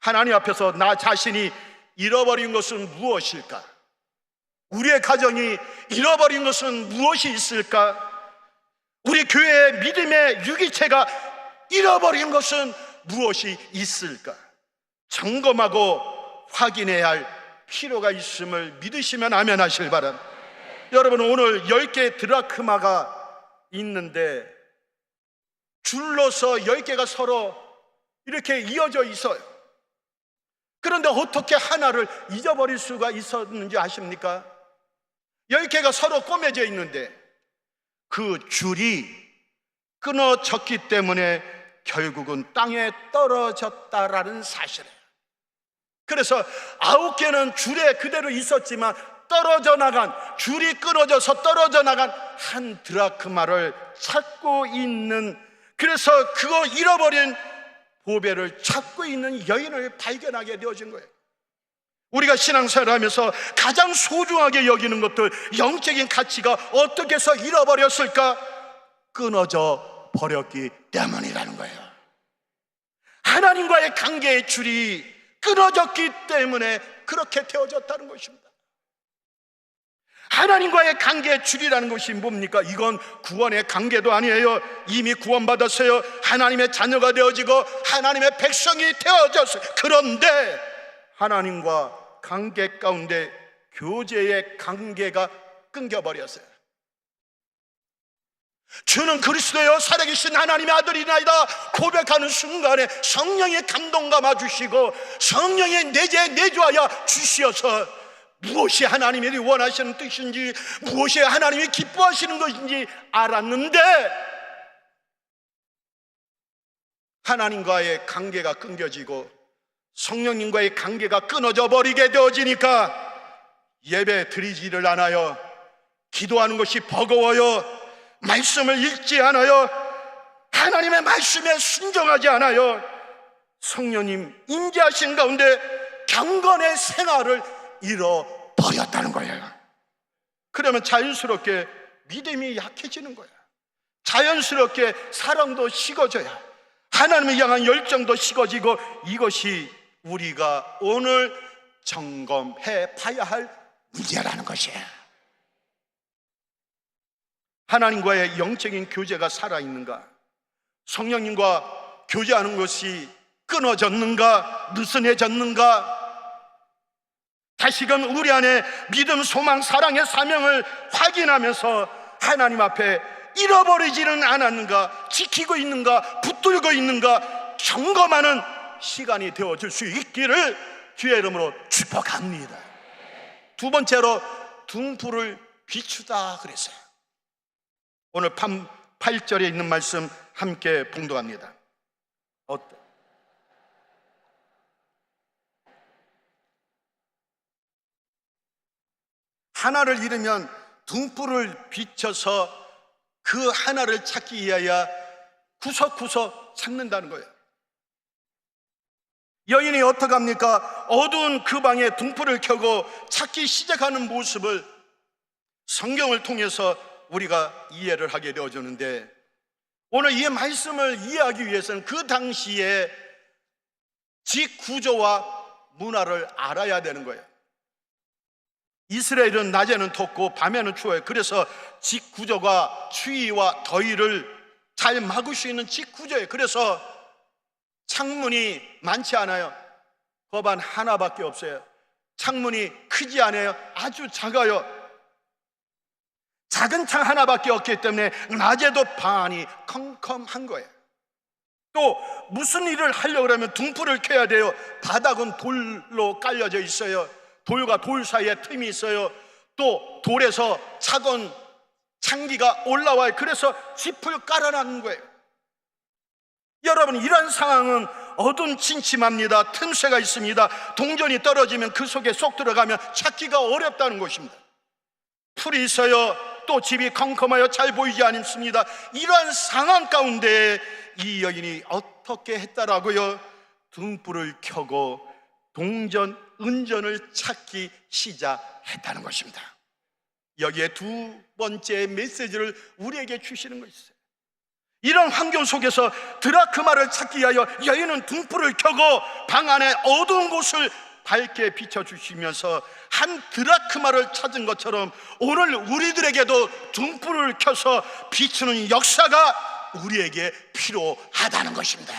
하나님 앞에서 나 자신이 잃어버린 것은 무엇일까? 우리의 가정이 잃어버린 것은 무엇이 있을까? 우리 교회의 믿음의 유기체가 잃어버린 것은 무엇이 있을까? 점검하고 확인해야 할 필요가 있음을 믿으시면 아멘 하실 바랍니다. 여러분, 오늘 10개의 드라크마가 있는데 줄로서 10개가 서로 이렇게 이어져 있어요. 그런데 어떻게 하나를 잊어버릴 수가 있었는지 아십니까? 10개가 서로 꼬매져 있는데 그 줄이 끊어졌기 때문에 결국은 땅에 떨어졌다라는 사실이에요. 그래서 9개는 줄에 그대로 있었지만 떨어져 나간, 줄이 끊어져서 떨어져 나간 한 드라크마를 찾고 있는, 그래서 그거 잃어버린 보배를 찾고 있는 여인을 발견하게 되어진 거예요. 우리가 신앙생활을 하면서 가장 소중하게 여기는 것들, 영적인 가치가 어떻게 해서 잃어버렸을까? 끊어져 버렸기 때문이라는 거예요. 하나님과의 관계의 줄이 끊어졌기 때문에 그렇게 되어졌다는 것입니다. 하나님과의 관계의 줄이라는 것이 뭡니까? 이건 구원의 관계도 아니에요. 이미 구원받았어요. 하나님의 자녀가 되어지고 하나님의 백성이 되어졌어요. 그런데 하나님과 관계 가운데 교제의 관계가 끊겨버렸어요. 주는 그리스도여 살아계신 하나님의 아들이나이다 고백하는 순간에 성령의 감동 감아주시고 성령의 내재에 내주하여 주시어서 무엇이 하나님이 원하시는 뜻인지, 무엇이 하나님이 기뻐하시는 것인지 알았는데 하나님과의 관계가 끊겨지고 성령님과의 관계가 끊어져 버리게 되어지니까 예배 드리지를 않아요. 기도하는 것이 버거워요. 말씀을 읽지 않아요. 하나님의 말씀에 순종하지 않아요. 성령님 임재하신 가운데 경건의 생활을 잃어버렸다는 거예요. 그러면 자연스럽게 믿음이 약해지는 거예요. 자연스럽게 사랑도 식어져요. 하나님을 향한 열정도 식어지고, 이것이 우리가 오늘 점검해 봐야 할 문제라는 것이에요. 하나님과의 영적인 교제가 살아있는가? 성령님과 교제하는 것이 끊어졌는가? 느슨해졌는가? 다시금 우리 안에 믿음, 소망, 사랑의 사명을 확인하면서 하나님 앞에 잃어버리지는 않았는가? 지키고 있는가? 붙들고 있는가? 점검하는 시간이 되어질 수 있기를 주의 이름으로 축복합니다. 두 번째로 등불을 비추다 그랬어요. 오늘 8절에 있는 말씀 함께 봉독합니다. 하나를 잃으면 등불을 비춰서 그 하나를 찾기 위하여 구석구석 찾는다는 거예요. 여인이 어떡합니까? 어두운 그 방에 등불을 켜고 찾기 시작하는 모습을 성경을 통해서 우리가 이해를 하게 되어지는데, 오늘 이 말씀을 이해하기 위해서는 그 당시에 직구조와 문화를 알아야 되는 거예요. 이스라엘은 낮에는 덥고 밤에는 추워요. 그래서 직구조가 추위와 더위를 잘 막을 수 있는 직구조예요. 그래서 창문이 많지 않아요. 거반 하나밖에 없어요. 창문이 크지 않아요. 아주 작아요. 작은 창 하나밖에 없기 때문에 낮에도 방안이 컴컴한 거예요. 또 무슨 일을 하려고 하면 등불을 켜야 돼요. 바닥은 돌로 깔려져 있어요. 돌과 돌 사이에 틈이 있어요. 또 돌에서 차가운 찬기가 올라와요. 그래서 짚을 깔아놨는 거예요. 여러분, 이런 상황은 어둠 침침합니다. 틈새가 있습니다. 동전이 떨어지면 그 속에 쏙 들어가면 찾기가 어렵다는 것입니다. 풀이 있어요. 또 집이 컴컴하여 잘 보이지 않습니다. 이러한 상황 가운데 이 여인이 어떻게 했다라고요? 등불을 켜고 동전, 은전을 찾기 시작했다는 것입니다. 여기에 두 번째 메시지를 우리에게 주시는 것이죠. 이런 환경 속에서 드라크마를 찾기 위하여 여인은 등불을 켜고 방 안에 어두운 곳을 밝게 비춰주시면서 한 드라크마를 찾은 것처럼 오늘 우리들에게도 등불을 켜서 비추는 역사가 우리에게 필요하다는 것입니다.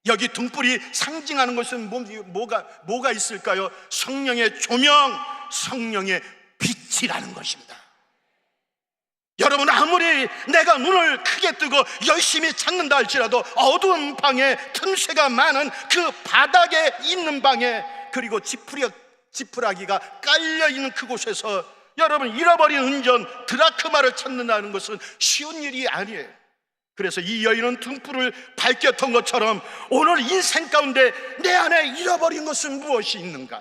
여기 등불이 상징하는 것은 뭐가 있을까요? 성령의 조명, 성령의 빛이라는 것입니다. 여러분, 아무리 내가 눈을 크게 뜨고 열심히 찾는다 할지라도 어두운 방에, 틈새가 많은 그 바닥에 있는 방에, 그리고 지푸라기가 깔려있는 그곳에서 여러분 잃어버린 은전 드라크마를 찾는다는 것은 쉬운 일이 아니에요. 그래서 이 여인은 등불을 밝혔던 것처럼 오늘 인생 가운데 내 안에 잃어버린 것은 무엇이 있는가?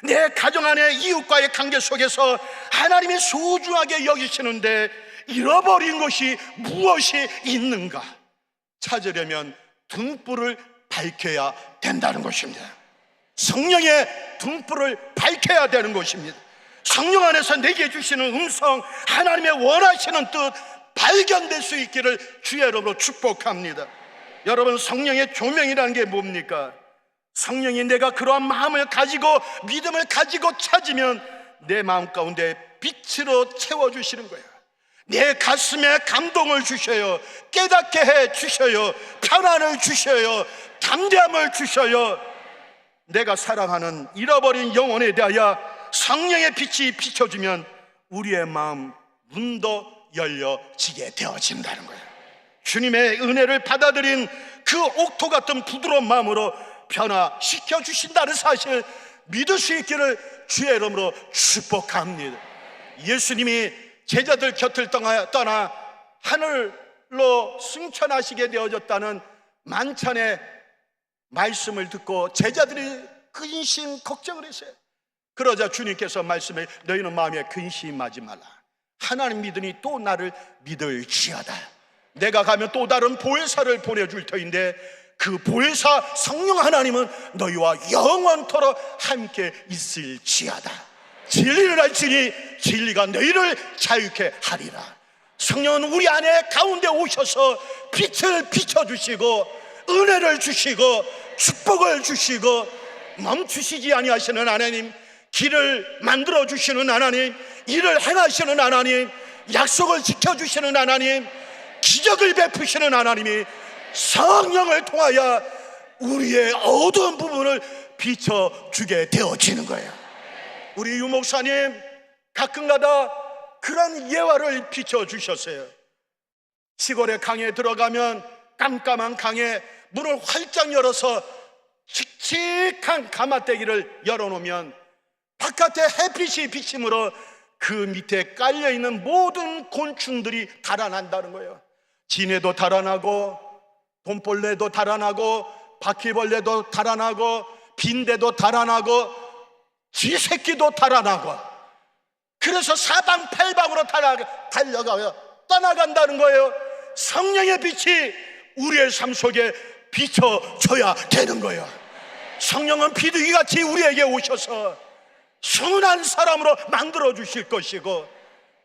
내 가정 안에 이웃과의 관계 속에서 하나님이 소중하게 여기시는데 잃어버린 것이 무엇이 있는가? 찾으려면 등불을 밝혀야 된다는 것입니다. 성령의 등불을 밝혀야 되는 것입니다. 성령 안에서 내게 주시는 음성, 하나님의 원하시는 뜻 발견될 수 있기를 주의 이름으로 축복합니다. 여러분, 성령의 조명이라는 게 뭡니까? 성령이 내가 그러한 마음을 가지고 믿음을 가지고 찾으면 내 마음 가운데 빛으로 채워주시는 거예요. 내 가슴에 감동을 주셔요. 깨닫게 해 주셔요. 평안을 주셔요. 담대함을 주셔요. 내가 사랑하는 잃어버린 영혼에 대하여 성령의 빛이 비춰주면 우리의 마음 문도 열려지게 되어진다는 거예요. 주님의 은혜를 받아들인 그 옥토 같은 부드러운 마음으로 변화시켜 주신다는 사실 믿을 수 있기를 주의 이름으로 축복합니다. 예수님이 제자들 곁을 떠나 하늘로 승천하시게 되어졌다는 만찬의 말씀을 듣고 제자들이 근심 걱정을 했어요. 그러자 주님께서 말씀해, 너희는 마음에 근심하지 말라. 하나님 믿으니 또 나를 믿을지어다. 내가 가면 또 다른 보혜사를 보내줄 터인데 그 보혜사 성령 하나님은 너희와 영원토록 함께 있을지어다. 진리를 알지니 진리가 너희를 자유케 하리라. 성령은 우리 안에 가운데 오셔서 빛을 비춰주시고 은혜를 주시고 축복을 주시고 멈추시지 아니하시는 하나님, 길을 만들어 주시는 하나님, 일을 행하시는 하나님, 약속을 지켜주시는 하나님, 기적을 베푸시는 하나님이 성령을 통하여 우리의 어두운 부분을 비춰주게 되어지는 거예요. 우리 유 목사님 가끔가다 그런 예화를 비춰주셨어요. 시골의 강에 들어가면 깜깜한 강에 문을 활짝 열어서 칙칙한 가마떼기를 열어놓으면 바깥에 햇빛이 비침으로 그 밑에 깔려있는 모든 곤충들이 달아난다는 거예요. 지네도 달아나고 돈벌레도 달아나고 바퀴벌레도 달아나고 빈대도 달아나고 쥐새끼도 달아나고, 그래서 사방팔방으로 달려가요. 떠나간다는 거예요. 성령의 빛이 우리의 삶 속에 비춰줘야 되는 거예요. 성령은 비둘기같이 우리에게 오셔서 순한 사람으로 만들어 주실 것이고,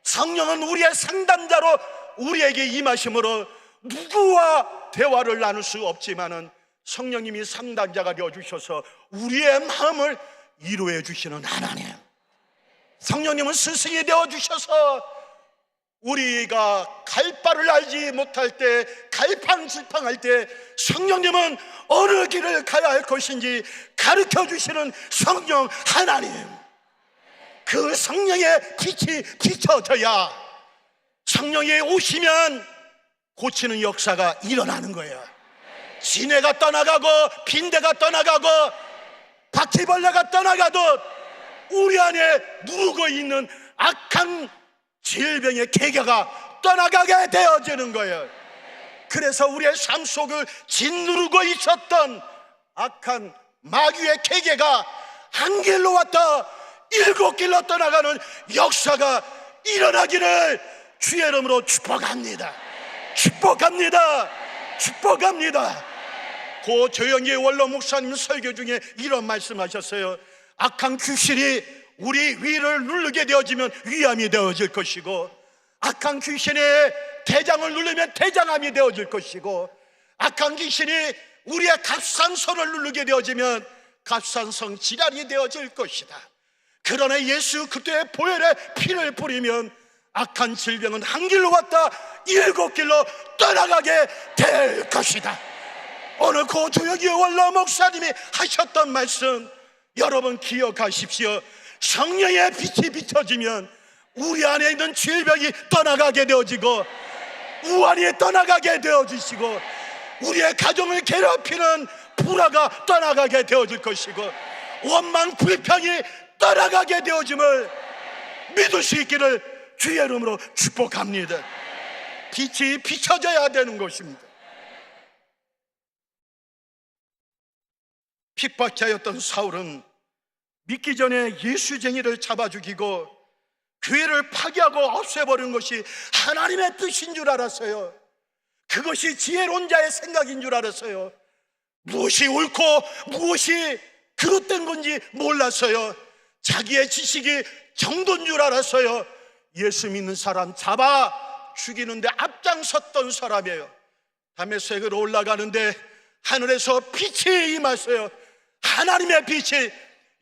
성령은 우리의 상담자로 우리에게 임하심으로 누구와 대화를 나눌 수 없지만은 성령님이 상담자가 되어주셔서 우리의 마음을 위로해 주시는 하나님, 성령님은 스승이 되어주셔서 우리가 갈 바를 알지 못할 때, 갈팡질팡할 때 성령님은 어느 길을 가야 할 것인지 가르쳐 주시는 성령 하나님, 그 성령의 빛이 비춰져야 성령이 오시면 고치는 역사가 일어나는 거예요. 지네가 떠나가고 빈대가 떠나가고 바퀴벌레가 떠나가듯 우리 안에 누르고 있는 악한 질병의 계계가 떠나가게 되어지는 거예요. 그래서 우리의 삶 속을 짓누르고 있었던 악한 마귀의 계계가 한 길로 왔다 7길로 떠나가는 역사가 일어나기를 주의 이름으로 축복합니다. 축복합니다. 축복합니다. 고 조영기 원로 목사님 설교 중에 이런 말씀하셨어요. 악한 귀신이 우리 위를 누르게 되어지면 위암이 되어질 것이고, 악한 귀신이 대장을 누르면 대장암이 되어질 것이고, 악한 귀신이 우리의 갑상선을 누르게 되어지면 갑산성 질환이 되어질 것이다. 그러나 예수 그리스도의 보혈의 피를 뿌리면 악한 질병은 한 길로 왔다 7길로 떠나가게 될 것이다. 오늘 고 조혁이 원로 목사님이 하셨던 말씀 여러분 기억하십시오. 성령의 빛이 비춰지면 우리 안에 있는 질병이 떠나가게 되어지고 우환이 떠나가게 되어지시고 우리의 가정을 괴롭히는 불화가 떠나가게 되어질 것이고 원망 불평이 떠나가게 되어짐을 믿을 수 있기를 주의 이름으로 축복합니다. 빛이 비춰져야 되는 것입니다. 핍박자였던 사울은 믿기 전에 예수쟁이를 잡아 죽이고 교회를 파괴하고 없애버리는 것이 하나님의 뜻인 줄 알았어요. 그것이 지혜로운 자의 생각인 줄 알았어요. 무엇이 옳고 무엇이 그릇된 건지 몰랐어요. 자기의 지식이 정도인 줄 알았어요. 예수 믿는 사람 잡아 죽이는데 앞장섰던 사람이에요. 다메섹으로 올라가는데 하늘에서 빛이 임했어요. 하나님의 빛이,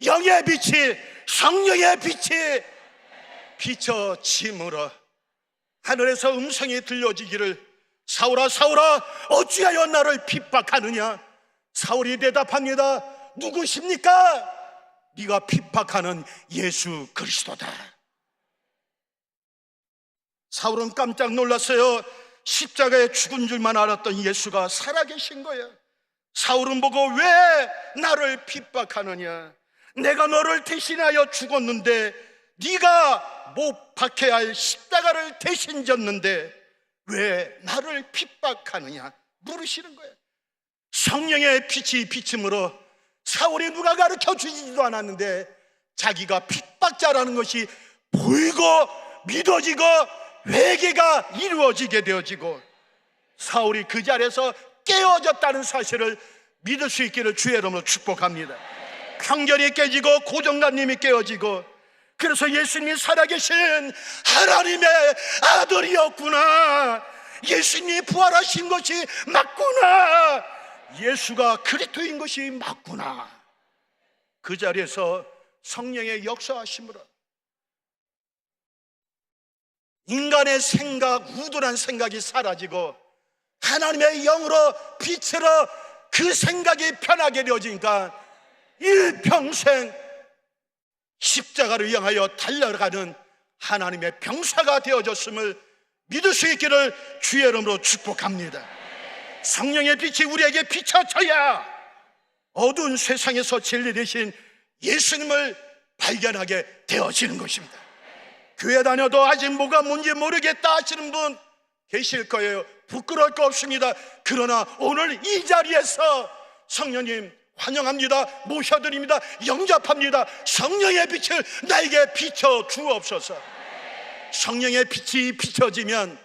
영의 빛이, 성령의 빛이 비춰짐으로 하늘에서 음성이 들려지기를 사울아 사울아 어찌하여 나를 핍박하느냐. 사울이 대답합니다. 누구십니까? 네가 핍박하는 예수 그리스도다. 사울은 깜짝 놀랐어요. 십자가에 죽은 줄만 알았던 예수가 살아계신 거예요. 사울은 보고 왜 나를 핍박하느냐. 내가 너를 대신하여 죽었는데 네가 못 박혀야 할 십자가를 대신 졌는데 왜 나를 핍박하느냐 물으시는 거예요. 성령의 빛이 비침으로 사울이 누가 가르쳐 주지도 않았는데 자기가 핍박자라는 것이 보이고 믿어지고 회개가 이루어지게 되어지고 사울이 그 자리에서 깨어졌다는 사실을 믿을 수 있기를 주의 이름으로 축복합니다. 편견이 깨지고 고정관념이 깨어지고 그래서 예수님이 살아계신 하나님의 아들이었구나. 예수님이 부활하신 것이 맞구나. 예수가 그리스도인 것이 맞구나. 그 자리에서 성령의 역사하심으로 인간의 생각, 우둔한 생각이 사라지고 하나님의 영으로 빛으로 그 생각이 편하게 되어지니까 일평생 십자가를 향하여 달려가는 하나님의 병사가 되어졌음을 믿을 수 있기를 주의 이름으로 축복합니다. 성령의 빛이 우리에게 비춰져야 어두운 세상에서 진리 되신 예수님을 발견하게 되어지는 것입니다. 교회 다녀도 아직 뭐가 뭔지 모르겠다 하시는 분 계실 거예요. 부끄러울 거 없습니다. 그러나 오늘 이 자리에서 성령님 환영합니다. 모셔드립니다. 영접합니다. 성령의 빛을 나에게 비춰 주옵소서. 성령의 빛이 비춰지면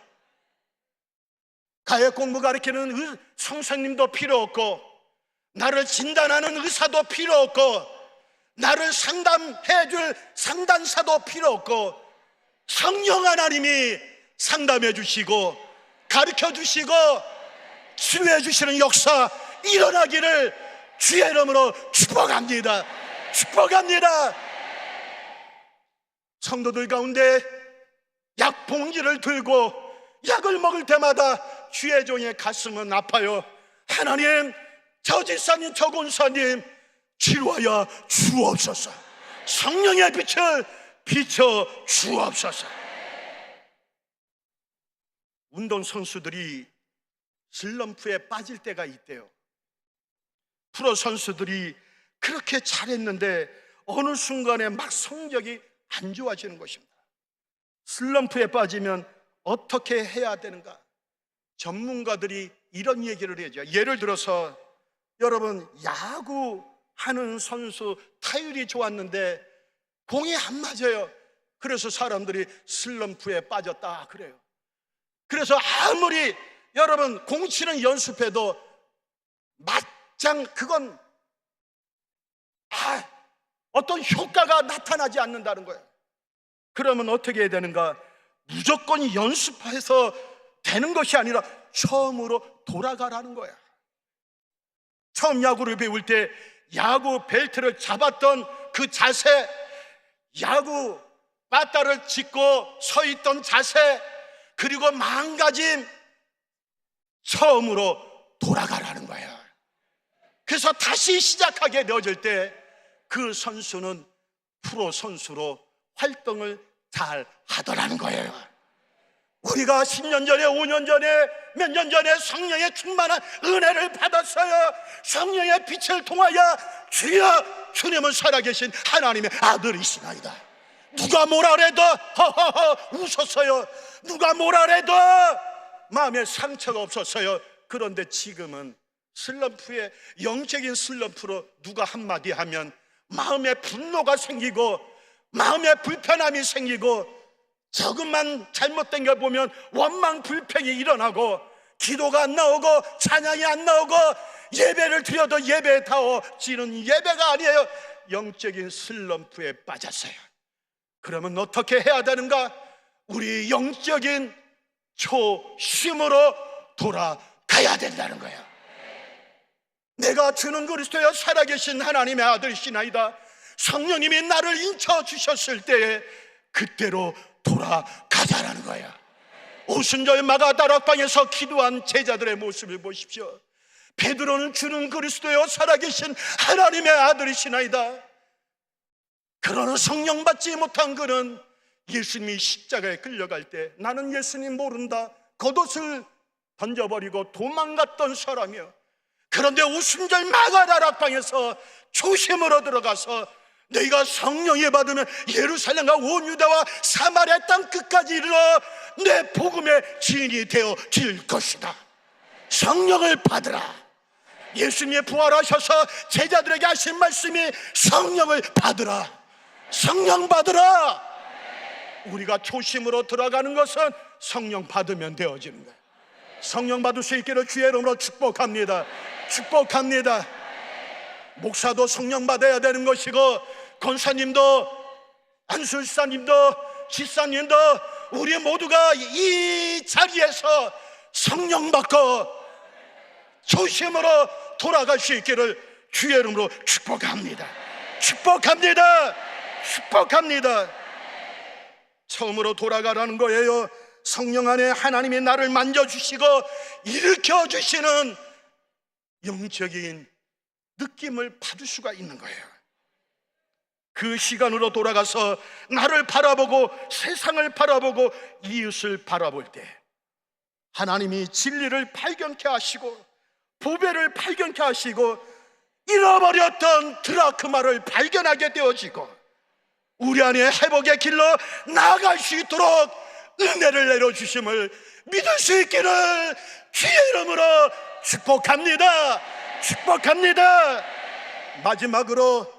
가해 공부 가르치는 선생님도 필요 없고 나를 진단하는 의사도 필요 없고 나를 상담해줄 상담사도 필요 없고 성령 하나님이 상담해 주시고 가르쳐 주시고 치료해 주시는 역사 일어나기를 주의 이름으로 축복합니다. 축복합니다. 성도들 가운데 약 봉지를 들고 약을 먹을 때마다 주의 종의 가슴은 아파요. 하나님, 저 집사님, 저 권사님 치료하여 주옵소서. 성령의 빛을 비춰 주옵소서. 운동선수들이 슬럼프에 빠질 때가 있대요. 프로 선수들이 그렇게 잘했는데 어느 순간에 막 성적이 안 좋아지는 것입니다. 슬럼프에 빠지면 어떻게 해야 되는가? 전문가들이 이런 얘기를 해야죠. 예를 들어서 여러분 야구 하는 선수 타율이 좋았는데 공이 안 맞아요. 그래서 사람들이 슬럼프에 빠졌다 그래요. 그래서 아무리 여러분 공 치는 연습해도 맞짱 그건 어떤 효과가 나타나지 않는다는 거예요. 그러면 어떻게 해야 되는가? 무조건 연습해서 되는 것이 아니라 처음으로 돌아가라는 거야. 처음 야구를 배울 때 야구 벨트를 잡았던 그 자세, 야구 빠따를 짚고 서 있던 자세, 그리고 망가짐, 처음으로 돌아가라는 거예요. 그래서 다시 시작하게 되어질 때 그 선수는 프로 선수로 활동을 잘 하더라는 거예요. 우리가 10년 전에, 5년 전에, 몇 년 전에 성령의 충만한 은혜를 받았어요. 성령의 빛을 통하여 주여, 주님은 살아계신 하나님의 아들이시나이다. 누가 뭐라 그래도 허허허 웃었어요. 누가 뭐라 그래도 마음에 상처가 없었어요. 그런데 지금은 슬럼프에, 영적인 슬럼프로 누가 한마디 하면 마음에 분노가 생기고 마음에 불편함이 생기고 조금만 잘못된 걸 보면 원망 불평이 일어나고 기도가 안 나오고 찬양이 안 나오고 예배를 드려도 예배다워지는 예배가 아니에요. 영적인 슬럼프에 빠졌어요. 그러면 어떻게 해야 되는가? 우리 영적인 초심으로 돌아가야 된다는 거예요. 내가 주는 그리스도여 살아계신 하나님의 아들이시나이다. 성령님이 나를 인쳐 주셨을 때에 그때로 돌아가자라는 거예요. 오순절 마가다락방에서 기도한 제자들의 모습을 보십시오. 베드로는 주는 그리스도여 살아계신 하나님의 아들이시나이다. 그러나 성령 받지 못한 그는 예수님이 십자가에 끌려갈 때 나는 예수님 모른다, 겉옷을 던져버리고 도망갔던 사람이요. 그런데 오순절 마가다락방에서 초심으로 들어가서 너희가 성령이 받으면 예루살렘과 온 유다와 사마리아 땅 끝까지 이르러 내 복음의 증인이 되어질 것이다. 성령을 받으라. 예수님이 부활하셔서 제자들에게 하신 말씀이 성령을 받으라, 성령 받으라. 우리가 초심으로 들어가는 것은 성령 받으면 되어지는 거예요. 성령 받을 수 있기를 주의 이름으로 축복합니다. 축복합니다. 목사도 성령 받아야 되는 것이고, 권사님도, 안술사님도, 지사님도, 우리 모두가 이 자리에서 성령 받고 초심으로 돌아갈 수 있기를 주의 이름으로 축복합니다. 축복합니다. 축복합니다. 처음으로 돌아가라는 거예요. 성령 안에 하나님이 나를 만져주시고 일으켜주시는 영적인 느낌을 받을 수가 있는 거예요. 그 시간으로 돌아가서 나를 바라보고 세상을 바라보고 이웃을 바라볼 때 하나님이 진리를 발견케 하시고 보배를 발견케 하시고 잃어버렸던 드라크마를 발견하게 되어지고 우리 안에 회복의 길로 나아갈 수 있도록 은혜를 내려주심을 믿을 수 있기를 주의 이름으로 축복합니다. 축복합니다. 마지막으로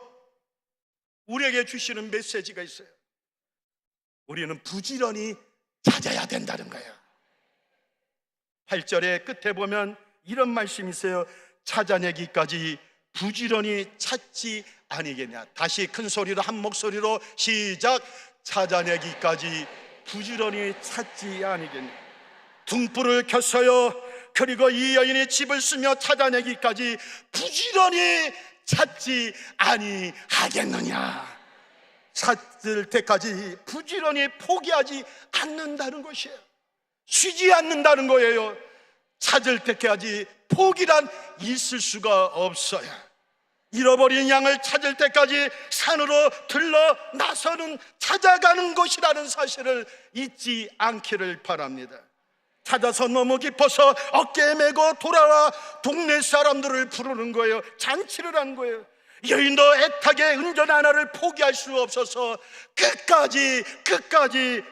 우리에게 주시는 메시지가 있어요. 우리는 부지런히 찾아야 된다는 거예요. 8절의 끝에 보면 이런 말씀이 있어요. 찾아내기까지 부지런히 찾지 아니겠냐. 다시 큰 소리로 한 목소리로 시작. 찾아내기까지 부지런히 찾지 아니겠냐. 등불을 켰어요. 그리고 이 여인이 집을 쓰며 찾아내기까지 부지런히 찾지 아니하겠느냐. 찾을 때까지 부지런히 포기하지 않는다는 것이에요. 쉬지 않는다는 거예요. 찾을 때까지 포기란 있을 수가 없어요. 잃어버린 양을 찾을 때까지 산으로 들러 나서는 찾아가는 것이라는 사실을 잊지 않기를 바랍니다. 찾아서 너무 기뻐서 어깨에 메고 돌아와 동네 사람들을 부르는 거예요. 잔치를 하는 거예요. 여인도 애타게 은전 하나를 포기할 수 없어서 끝까지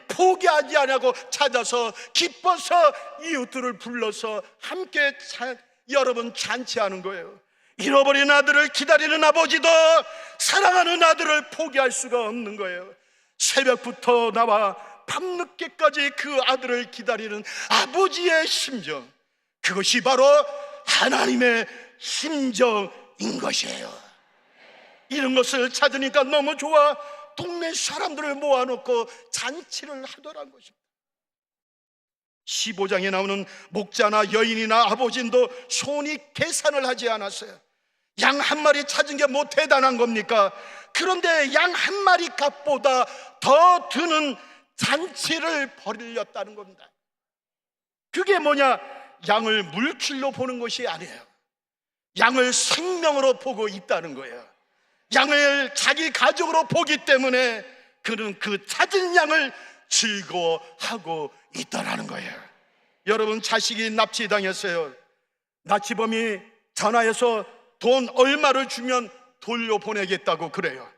포기하지 않고 찾아서 기뻐서 이웃들을 불러서 함께 여러분 잔치하는 거예요. 잃어버린 아들을 기다리는 아버지도 사랑하는 아들을 포기할 수가 없는 거예요. 새벽부터 나와 밤늦게까지 그 아들을 기다리는 아버지의 심정, 그것이 바로 하나님의 심정인 것이에요. 이런 것을 찾으니까 너무 좋아 동네 사람들을 모아놓고 잔치를 하더란 것입니다. 15장에 나오는 목자나 여인이나 아버진도 손이 계산을 하지 않았어요. 양 한 마리 찾은 게 뭐 대단한 겁니까? 그런데 양 한 마리 값보다 더 드는 잔치를 벌였다는 겁니다. 그게 뭐냐? 양을 물질로 보는 것이 아니에요. 양을 생명으로 보고 있다는 거예요. 양을 자기 가족으로 보기 때문에 그는 그 찾은 양을 즐거워하고 있다는 거예요. 여러분, 자식이 납치당했어요. 납치범이 전화해서 돈 얼마를 주면 돌려보내겠다고 그래요.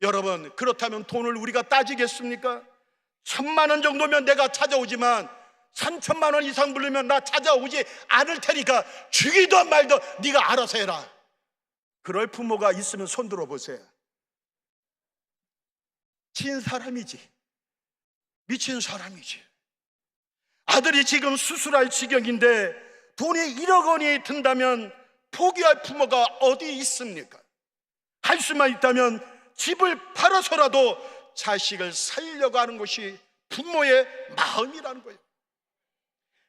여러분, 그렇다면 돈을 우리가 따지겠습니까? 1,000만 원 정도면 내가 찾아오지만 3,000만 원 이상 부르면 나 찾아오지 않을 테니까 주기도 말도 네가 알아서 해라. 그럴 부모가 있으면 손 들어보세요. 친 사람이지, 미친 사람이지. 아들이 지금 수술할 지경인데 돈이 1억 원이 든다면 포기할 부모가 어디 있습니까? 할 수만 있다면 집을 팔아서라도 자식을 살려고 하는 것이 부모의 마음이라는 거예요.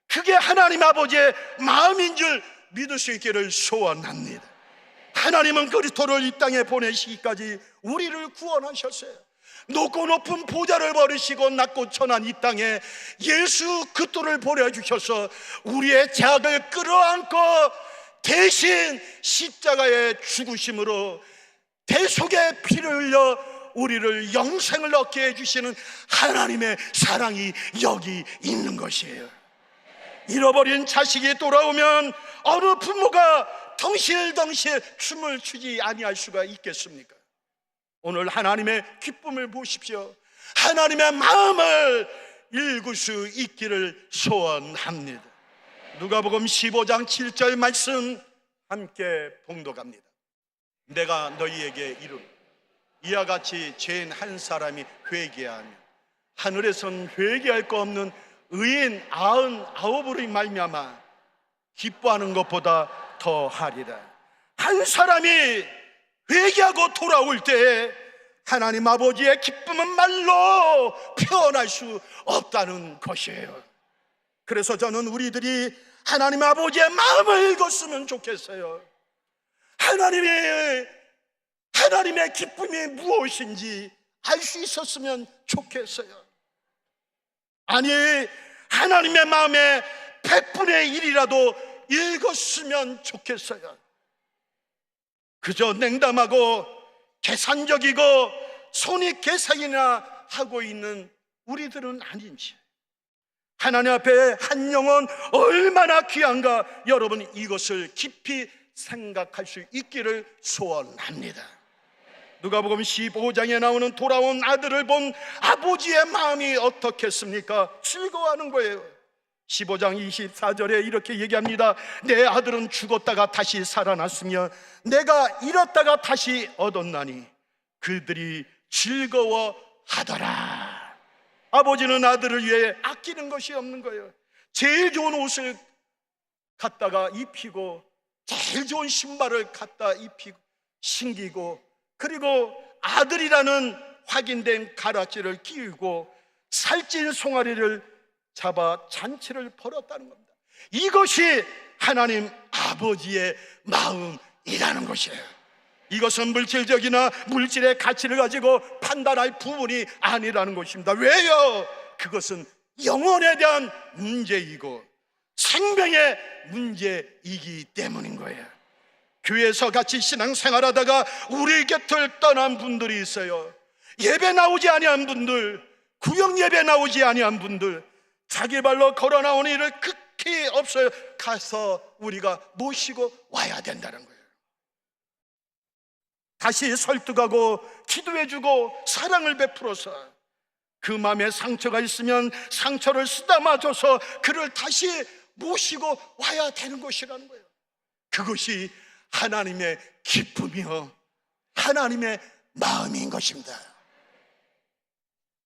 그게 하나님 아버지의 마음인 줄 믿을 수 있기를 소원합니다. 하나님은 그리스도를 이 땅에 보내시기까지 우리를 구원하셨어요. 높고 높은 보좌를 버리시고 낮고 천한 이 땅에 예수 그리스도를 보내주셔서 우리의 죄악을 끌어안고 대신 십자가의 죽으심으로 대속의 피를 흘려 우리를 영생을 얻게 해주시는 하나님의 사랑이 여기 있는 것이에요. 잃어버린 자식이 돌아오면 어느 부모가 덩실덩실 춤을 추지 아니할 수가 있겠습니까? 오늘 하나님의 기쁨을 보십시오. 하나님의 마음을 읽을 수 있기를 소원합니다. 누가복음 15장 7절 말씀 함께 봉독합니다. 내가 너희에게 이르노니 이와 같이 죄인 한 사람이 회개하면 하늘에선 회개할 거 없는 의인 99으로 말미암아 기뻐하는 것보다 더하리라. 한 사람이 회개하고 돌아올 때 하나님 아버지의 기쁨은 말로 표현할 수 없다는 것이에요. 그래서 저는 우리들이 하나님 아버지의 마음을 읽었으면 좋겠어요. 하나님의 기쁨이 무엇인지 알 수 있었으면 좋겠어요. 아니, 하나님의 마음의 100분의 1이라도 읽었으면 좋겠어요. 그저 냉담하고 계산적이고 손익계산이나 하고 있는 우리들은 아닌지, 하나님 앞에 한 영혼 얼마나 귀한가, 여러분 이것을 깊이 생각할 수 있기를 소원합니다. 누가복음 15장에 나오는 돌아온 아들을 본 아버지의 마음이 어떻겠습니까? 즐거워하는 거예요. 15장 24절에 이렇게 얘기합니다. 내 아들은 죽었다가 다시 살아났으며 내가 잃었다가 다시 얻었나니 그들이 즐거워하더라. 아버지는 아들을 위해 아끼는 것이 없는 거예요. 제일 좋은 옷을 갖다가 입히고 제일 좋은 신발을 갖다 입히고 신기고, 그리고 아들이라는 확인된 가락지를 끼우고 살찐 송아리를 잡아 잔치를 벌였다는 겁니다. 이것이 하나님 아버지의 마음이라는 것이에요. 이것은 물질적이나 물질의 가치를 가지고 판단할 부분이 아니라는 것입니다. 왜요? 그것은 영혼에 대한 문제이고 생명의 문제이기 때문인 거예요. 교회에서 같이 신앙생활하다가 우리 곁을 떠난 분들이 있어요. 예배 나오지 아니한 분들, 구역 예배 나오지 아니한 분들, 자기 발로 걸어 나오는 일을 극히 없어요. 가서 우리가 모시고 와야 된다는 거예요. 다시 설득하고 기도해주고 사랑을 베풀어서 그 마음에 상처가 있으면 상처를 쓰다마줘서 그를 다시 모시고 와야 되는 것이라는 거예요. 그것이 하나님의 기쁨이요 하나님의 마음인 것입니다.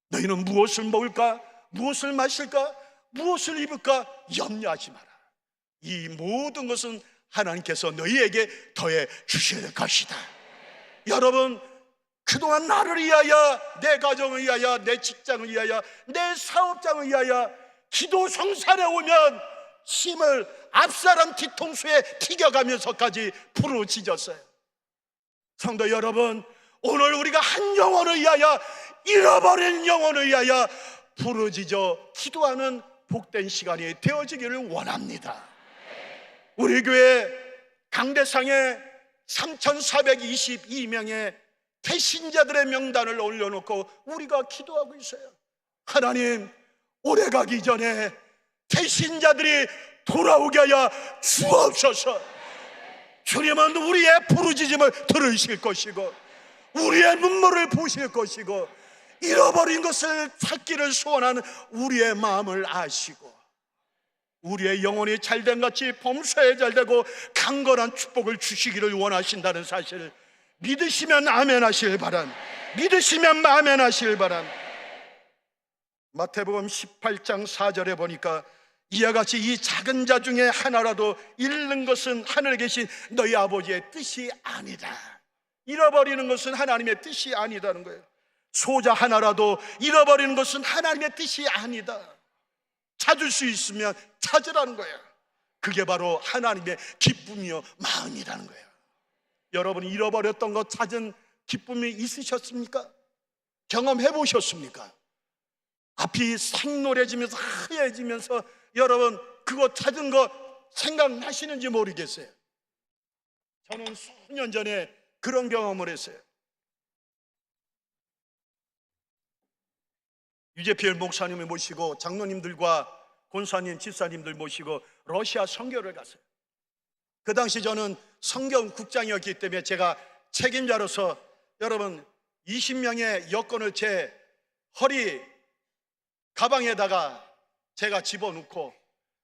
너희는 무엇을 먹을까? 무엇을 마실까? 무엇을 입을까? 염려하지 마라. 이 모든 것은 하나님께서 너희에게 더해 주실 것이다. 여러분, 그동안 나를 위하여, 내 가정을 위하여, 내 직장을 위하여, 내 사업장을 위하여 기도 성산에 오면 힘을 앞사람 뒤통수에 튀겨가면서까지 부르짖었어요. 성도 여러분, 오늘 우리가 한 영혼을 위하여, 잃어버린 영혼을 위하여 부르짖어 기도하는 복된 시간이 되어지기를 원합니다. 우리 교회 강대상에 3,422명의 배신자들의 명단을 올려놓고 우리가 기도하고 있어요. 하나님, 오래 가기 전에 배신자들이 돌아오게 하여 주옵소서. 주님은 우리의 부르짖음을 들으실 것이고 우리의 눈물을 보실 것이고 잃어버린 것을 찾기를 소원하는 우리의 마음을 아시고 우리의 영혼이 잘된 같이 범사에 잘되고 강건한 축복을 주시기를 원하신다는 사실을 믿으시면 아멘 하실 바람, 믿으시면 아멘 하실 바람. 마태복음 18장 4절에 보니까 이와 같이 이 작은 자 중에 하나라도 잃는 것은 하늘에 계신 너희 아버지의 뜻이 아니다. 잃어버리는 것은 하나님의 뜻이 아니다는 거예요. 소자 하나라도 잃어버리는 것은 하나님의 뜻이 아니다. 찾을 수 있으면 찾으라는 거예요. 그게 바로 하나님의 기쁨이요 마음이라는 거예요. 여러분이 잃어버렸던 것 찾은 기쁨이 있으셨습니까? 경험해 보셨습니까? 앞이 삭노래지면서 하얘지면서 여러분 그거 찾은 거 생각나시는지 모르겠어요. 저는 수년 전에 그런 경험을 했어요. 유재필 목사님을 모시고 장로님들과 권사님, 집사님들 모시고 러시아 선교를 갔어요. 그 당시 저는 선교국장이었기 때문에 제가 책임자로서 여러분 20명의 여권을 제 허리 가방에다가 제가 집어넣고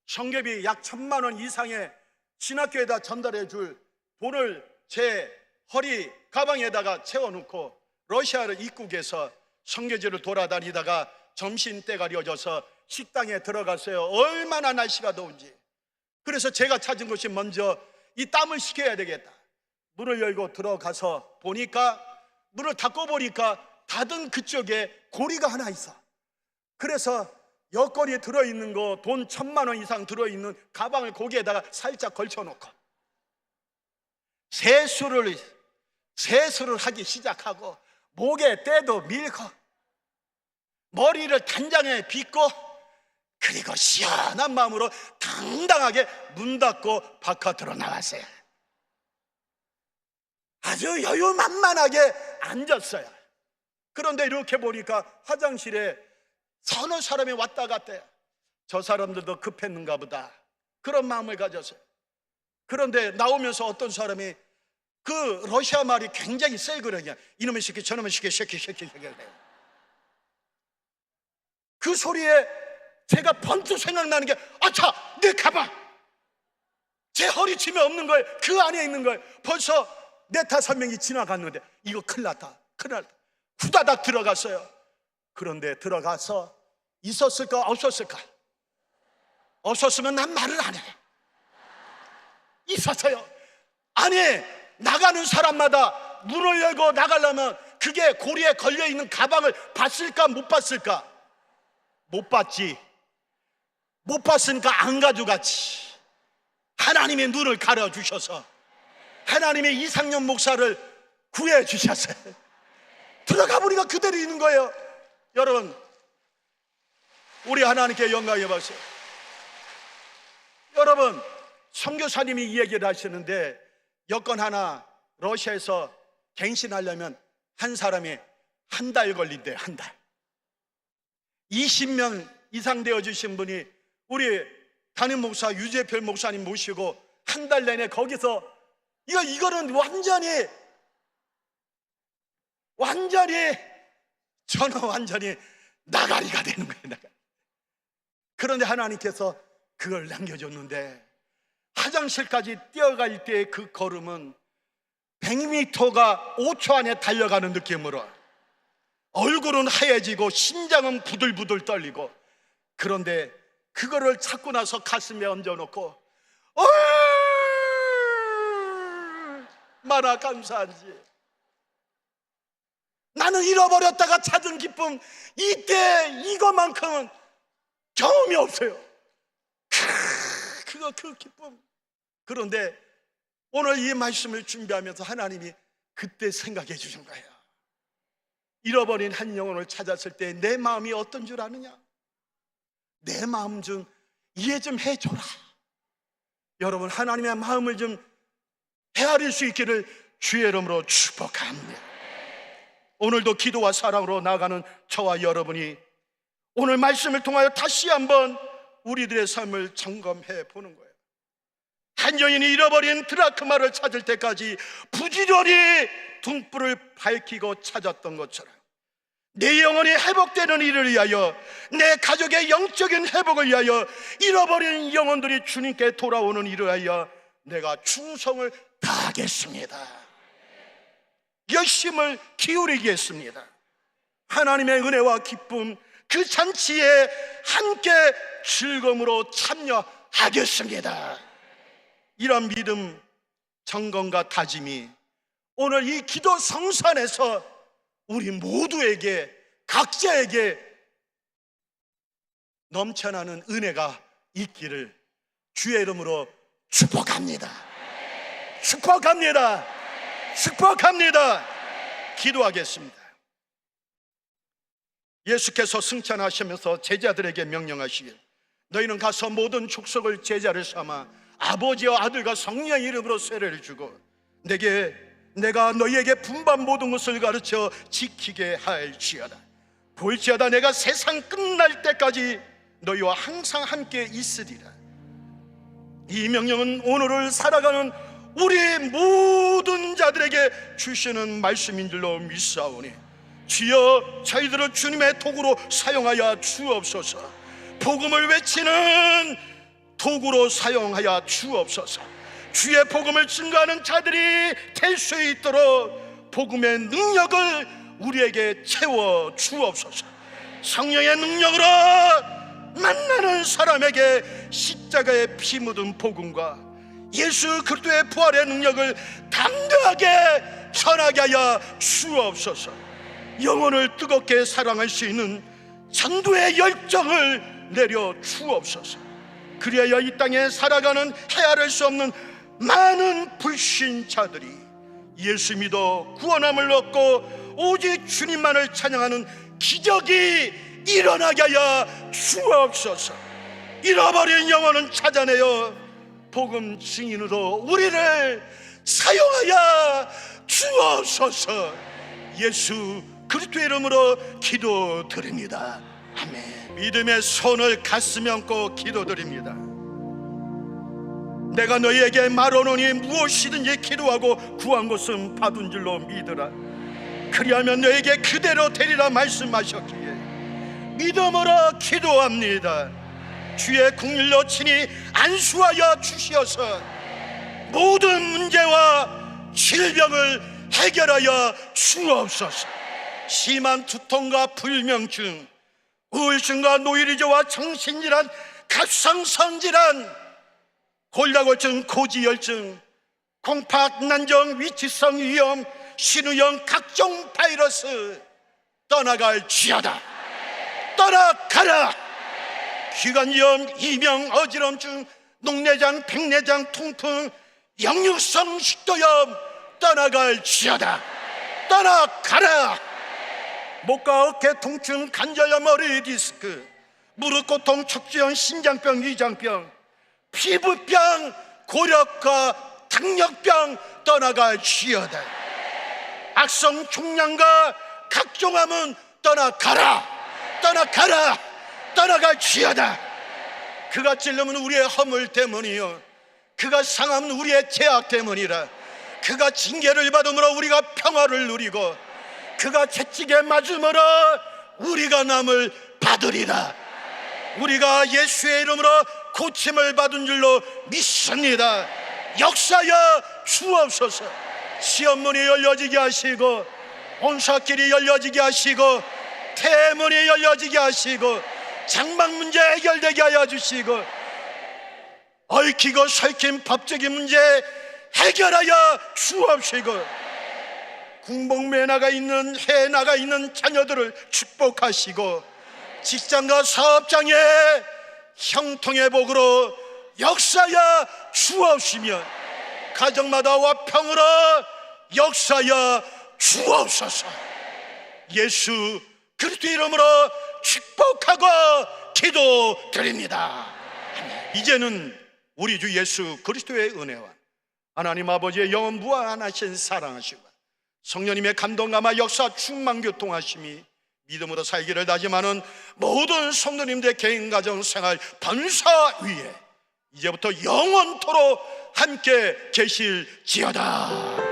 선교비 약 1,000만 원 이상의 신학교에다 전달해 줄 돈을 제 허리 가방에다가 채워놓고 러시아를 입국해서 선교지를 돌아다니다가 점심때가 되어져서 식당에 들어갔어요. 얼마나 날씨가 더운지. 그래서 제가 찾은 것이 먼저 이 땀을 식혀야 되겠다. 문을 열고 들어가서 보니까 문을 닫고 보니까 닫은 그쪽에 고리가 하나 있어. 그래서 여권이 들어있는 거 돈 1,000만 원 이상 들어있는 가방을 거기에다가 살짝 걸쳐놓고 세수를 하기 시작하고 목에 때도 밀고 머리를 단장에 빗고 그리고 시원한 마음으로 당당하게 문 닫고 바깥으로 나왔어요. 아주 여유만만하게 앉았어요. 그런데 이렇게 보니까 화장실에 서너 사람이 왔다 갔대요. 저 사람들도 급했는가 보다 그런 마음을 가졌어요. 그런데 나오면서 어떤 사람이 그 러시아 말이 굉장히 세거든요. 이놈의 새끼 저놈의 새끼 새끼 그 소리에 제가 번뜩 생각나는 게 아차 내 가방 제 허리춤에 없는 거예요. 그 안에 있는 거예요. 벌써 4-5명이 지나갔는데 이거 큰일 났다 후다닥 들어갔어요. 그런데 들어가서 있었을까 없었을까? 없었으면 난 말을 안 해. 있었어요. 아니 나가는 사람마다 문을 열고 나가려면 그게 고리에 걸려있는 가방을 봤을까 못 봤을까? 못 봤지. 못 봤으니까 안 가져갔지. 하나님의 눈을 가려주셔서 하나님의 이상년 목사를 구해주셨어요. 들어가 보니까 그대로 있는 거예요. 여러분 우리 하나님께 영광해 보세요. 여러분 선교사님이 이 얘기를 하시는데 여권 하나 러시아에서 갱신하려면 한 사람이 한 달 걸린대요. 한 달. 20명 이상 되어주신 분이 우리 담임 목사 유재필 목사님 모시고 한 달 내내 거기서 이거는 저는 완전히 나가리가 되는 거예요. 나가리. 그런데 하나님께서 그걸 남겨줬는데 화장실까지 뛰어갈 때의 그 걸음은 100m가 5초 안에 달려가는 느낌으로 얼굴은 하얘지고 심장은 부들부들 떨리고 그런데 그거를 찾고 나서 가슴에 얹어놓고 얼마나 감사한지. 나는 잃어버렸다가 찾은 기쁨 이때 이거만큼은 경험이 없어요. 그 기쁨. 그런데 오늘 이 말씀을 준비하면서 하나님이 그때 생각해 주신 거예요. 잃어버린 한 영혼을 찾았을 때 내 마음이 어떤 줄 아느냐? 내 마음 좀 이해 좀 해줘라. 여러분, 하나님의 마음을 좀 헤아릴 수 있기를 주의 이름으로 축복합니다. 오늘도 기도와 사랑으로 나아가는 저와 여러분이 오늘 말씀을 통하여 다시 한번 우리들의 삶을 점검해 보는 거예요. 한 여인이 잃어버린 드라크마를 찾을 때까지 부지런히 등불을 밝히고 찾았던 것처럼 내 영혼이 회복되는 일을 위하여, 내 가족의 영적인 회복을 위하여, 잃어버린 영혼들이 주님께 돌아오는 일을 위하여 내가 충성을 다하겠습니다. 열심을 기울이겠습니다. 하나님의 은혜와 기쁨, 그 잔치에 함께 즐거움으로 참여하겠습니다. 이런 믿음, 정건과 다짐이 오늘 이 기도 성산에서 우리 모두에게, 각자에게 넘쳐나는 은혜가 있기를 주의 이름으로 축복합니다. 축복합니다. 축복합니다. 기도하겠습니다. 예수께서 승천하시면서 제자들에게 명령하시길, 너희는 가서 모든 족속을 제자를 삼아 아버지와 아들과 성령의 이름으로 세례를 주고 내가 너희에게 분반 모든 것을 가르쳐 지키게 할지어다. 볼지어다 내가 세상 끝날 때까지 너희와 항상 함께 있으리라. 이 명령은 오늘을 살아가는 우리 모든 자들에게 주시는 말씀인 줄로 믿사오니, 주여 저희들을 주님의 도구로 사용하여 주옵소서. 복음을 외치는 도구로 사용하여 주옵소서. 주의 복음을 증거하는 자들이 될 수 있도록 복음의 능력을 우리에게 채워 주옵소서. 성령의 능력으로 만나는 사람에게 십자가의 피 묻은 복음과 예수 그리스도의 부활의 능력을 담대하게 전하게 하여 주옵소서. 영혼을 뜨겁게 사랑할 수 있는 전도의 열정을 내려 주옵소서. 그리하여 이 땅에 살아가는 헤아릴 수 없는 많은 불신자들이 예수 믿어 구원함을 얻고 오직 주님만을 찬양하는 기적이 일어나게 하여 주옵소서. 잃어버린 영혼은 찾아내어 복음 증인으로 우리를 사용하여 주옵소서. 예수 그리스도의 이름으로 기도드립니다. 아멘. 믿음의 손을 가슴에 얹고 기도드립니다. 내가 너희에게 말하노니 무엇이든지 기도하고 구한 것은 받은 줄로 믿으라. 그리하면 너에게 그대로 되리라 말씀하셨기에 믿음으로 기도합니다. 주의 긍휼로 친히 안수하여 주시어서 모든 문제와 질병을 해결하여 주옵소서. 심한 두통과 불면증, 우울증과 노이리조와 정신질환, 갑상선질환, 골다공증, 고지혈증, 공팍, 난정, 위치성 위염, 신우형 각종 바이러스 떠나갈지어다. 떠나가라. 기관지염, 이명, 어지럼증, 녹내장, 백내장, 통풍, 역류성 식도염 떠나갈지어다. 떠나가라. 목과 어깨 통증, 관절염, 머리 디스크, 무릎 고통, 척추염, 심장병, 위장병, 피부병, 고력과 당뇨병 떠나갈지어다. 악성 종양과 각종 암은 떠나가라. 떠나가라. 떠나갈지어다. 그가 찔르면 우리의 허물 때문이요, 그가 상하면 우리의 죄악 때문이라. 그가 징계를 받음으로 우리가 평화를 누리고 그가 채찍에 맞음으로 우리가 남을 받으리라. 우리가 예수의 이름으로 고침을 받은 줄로 믿습니다. 역사여 주옵소서. 시험문이 열려지게 하시고 온사길이 열려지게 하시고 태문이 열려지게 하시고 장막 문제 해결되게 하여 주시고 얽히고 설킨 법적인 문제 해결하여 주옵시고 궁복매에 나가 있는 해에 나가 있는 자녀들을 축복하시고 직장과 사업장에 형통의 복으로 역사여 주옵시며 가정마다 화평으로 역사여 주옵소서. 예수 그리스도 이름으로 축복하고 기도드립니다. 이제는 우리 주 예수 그리스도의 은혜와 하나님 아버지의 영원 무한하신 사랑하시고 성령님의 감동감화 역사 충만 교통하심이 믿음으로 살기를 다짐하는 모든 성도님들의 개인 가정 생활 번사 위에 이제부터 영원토록 함께 계실지어다.